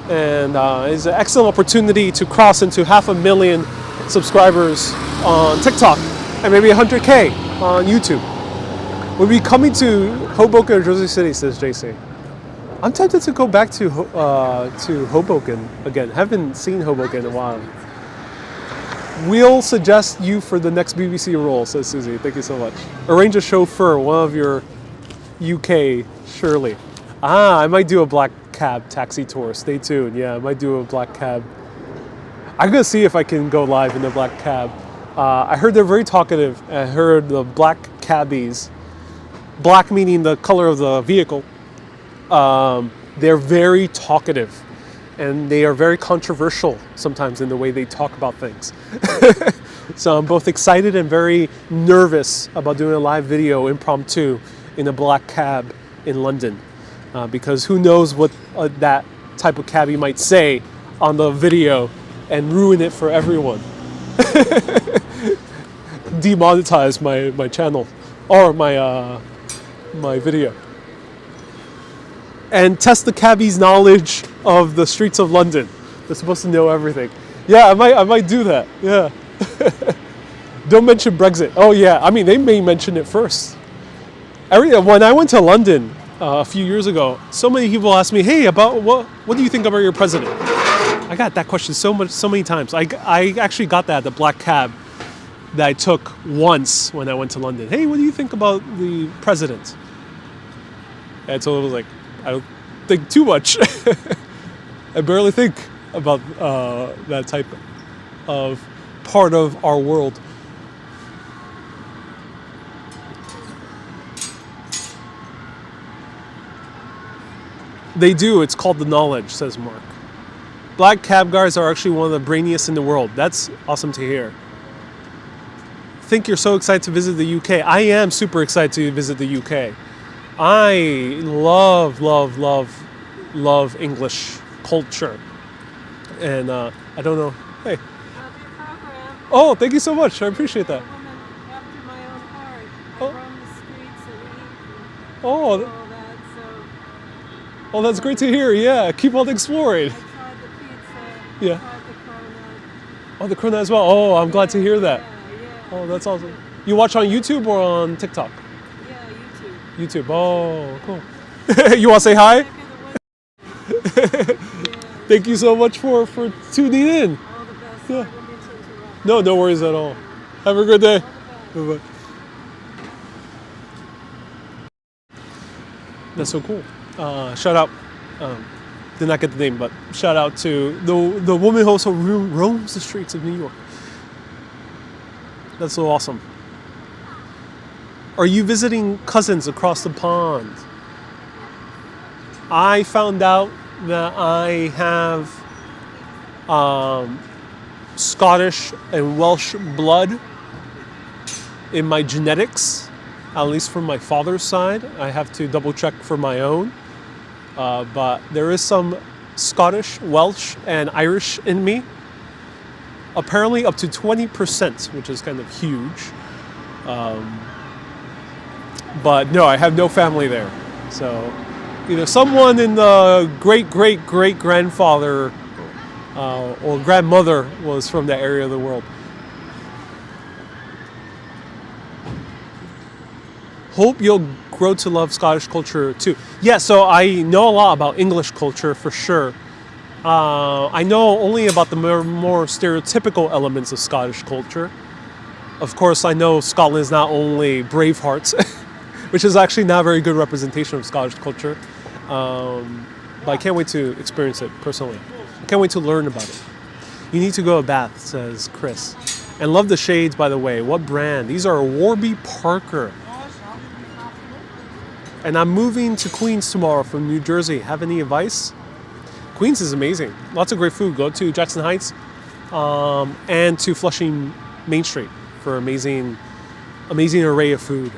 And it's an excellent opportunity to cross into 500,000 subscribers on TikTok and maybe 100K on YouTube. We'll be coming to Hoboken or Jersey City, says JC. I'm tempted to go back to Hoboken again. Haven't seen Hoboken in a while. We'll suggest you for the next BBC role, says Susie. Thank you so much. Arrange a chauffeur, one of your UK, Shirley. I might do a black cab taxi tour. Stay tuned. Yeah, I might do a black cab. I'm gonna see if I can go live in the black cab. I heard they're very talkative. I heard the black cabbies, black meaning the color of the vehicle, they're very talkative and they are very controversial sometimes in the way they talk about things. So I'm both excited and very nervous about doing a live video impromptu in a black cab in London, because who knows what that type of cabbie might say on the video and ruin it for everyone. Demonetize my channel or my video. And test the cabbie's knowledge of the streets of London. They're supposed to know everything. Yeah, I might do that. Yeah. Don't mention Brexit. Oh yeah, I mean they may mention it first. When I went to London a few years ago, so many people asked me, "Hey, about what do you think about your president?" I got that question so many times. I actually got that at the black cab that I took once when I went to London. Hey, what do you think about the president? And so it was like, I don't think too much. I barely think about that type of part of our world. They do. It's called the knowledge, says Mark. Black cab guys are actually one of the brainiest in the world. That's awesome to hear. Think you're so excited to visit the UK. I am super excited to visit the UK. I love English culture. And I don't know. Hey. Love your program. Oh, thank you so much. I appreciate that. A woman after my own heart. I Oh. roam the streets and eat and Oh, all that. So that's great to hear. Yeah, keep on exploring. I tried the pizza. Yeah. I tried the cronut. Oh, the Cornbread as well. Oh, I'm glad to hear that. Yeah. Oh, that's awesome. You watch on YouTube or on TikTok? Yeah, YouTube. YouTube. Oh, cool. You want to say hi? Back of the way. Thank you so much for tuning in. All the best. Yeah. I didn't mean to interrupt. No worries at all. Have a good day. All the best. Bye-bye. That's so cool. Shout out. Did not get the name, but shout out to the woman who also roams the streets of New York. That's so awesome. Are you visiting cousins across the pond? I found out that I have Scottish and Welsh blood in my genetics, at least from my father's side. I have to double check for my own. But there is some Scottish, Welsh, and Irish in me. Apparently up to 20%, which is kind of huge. But no, I have no family there. So either someone in the great-great-great-grandfather or grandmother was from that area of the world. Hope you'll grow to love Scottish culture too. Yeah, so I know a lot about English culture for sure. I know only about the more stereotypical elements of Scottish culture. Of course, I know Scotland is not only Bravehearts, which is actually not a very good representation of Scottish culture. But I can't wait to experience it personally. I can't wait to learn about it. You need to go to Bath, says Chris. And love the shades, by the way. What brand? These are Warby Parker. And I'm moving to Queens tomorrow from New Jersey. Have any advice? Queens is amazing. Lots of great food. Go to Jackson Heights and to Flushing Main Street for amazing array of food.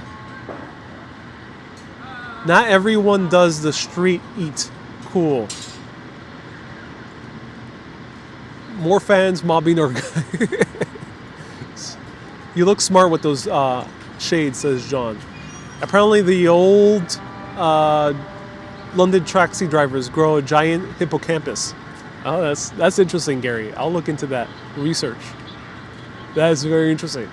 Not everyone does the street eat. Cool. More fans mobbing our guy. You look smart with those shades, says John. Apparently the old London taxi drivers grow a giant hippocampus. Oh, that's interesting, Gary. I'll look into that research. That is very interesting.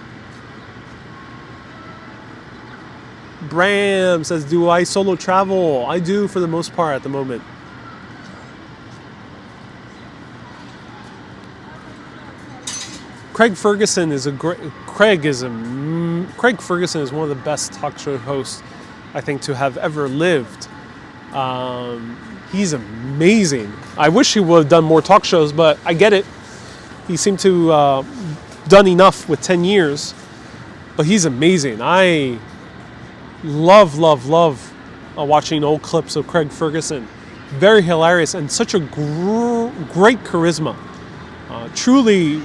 Bram says, do I solo travel? I do for the most part at the moment. Craig Ferguson is Craig Ferguson is one of the best talk show hosts I think to have ever lived. He's amazing. I wish he would have done more talk shows, but I get it. He seemed to done enough with 10 years, but he's amazing. I love watching old clips of Craig Ferguson. Very hilarious and such a great charisma. Truly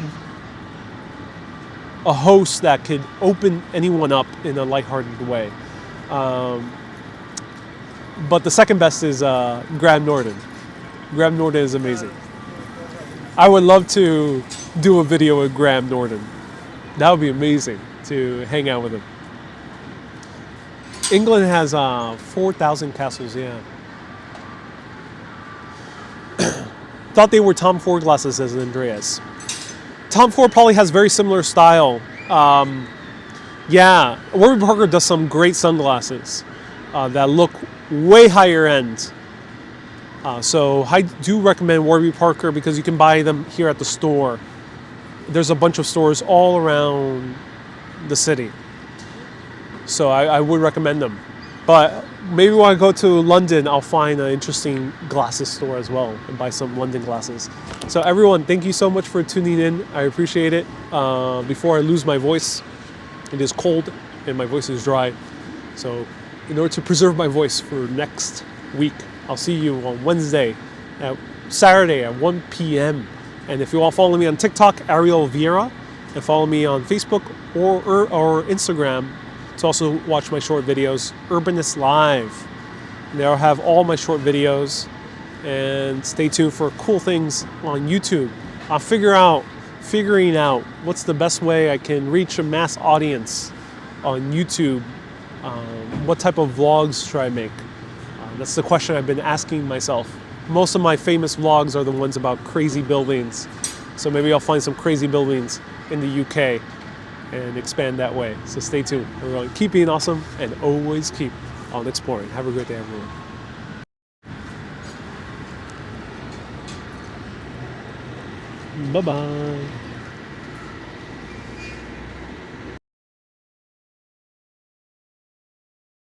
a host that could open anyone up in a lighthearted way. But the second best is Graham Norton. Graham Norton is amazing. I would love to do a video with Graham Norton. That would be amazing to hang out with him. England has 4,000 castles, yeah. Thought they were Tom Ford glasses, says Andreas. Tom Ford probably has very similar style. Yeah, Warby Parker does some great sunglasses that look way higher end. So I do recommend Warby Parker because you can buy them here at the store. There's a bunch of stores all around the city. So I would recommend them. But maybe when I go to London, I'll find an interesting glasses store as well and buy some London glasses. So everyone, thank you so much for tuning in. I appreciate it. Before I lose my voice, it is cold and my voice is dry. So in order to preserve my voice for next week, I'll see you on Saturday at 1 p.m. And if you want to follow me on TikTok, Ariel Vieira, and follow me on Facebook or Instagram to also watch my short videos, Urbanist Live. And there I'll have all my short videos, and stay tuned for cool things on YouTube. I'm figuring out what's the best way I can reach a mass audience on YouTube. What type of vlogs should I make? That's the question I've been asking myself. Most of my famous vlogs are the ones about crazy buildings. So maybe I'll find some crazy buildings in the UK and expand that way. So stay tuned, everyone. Keep being awesome and always keep on exploring. Have a great day, everyone. Bye-bye.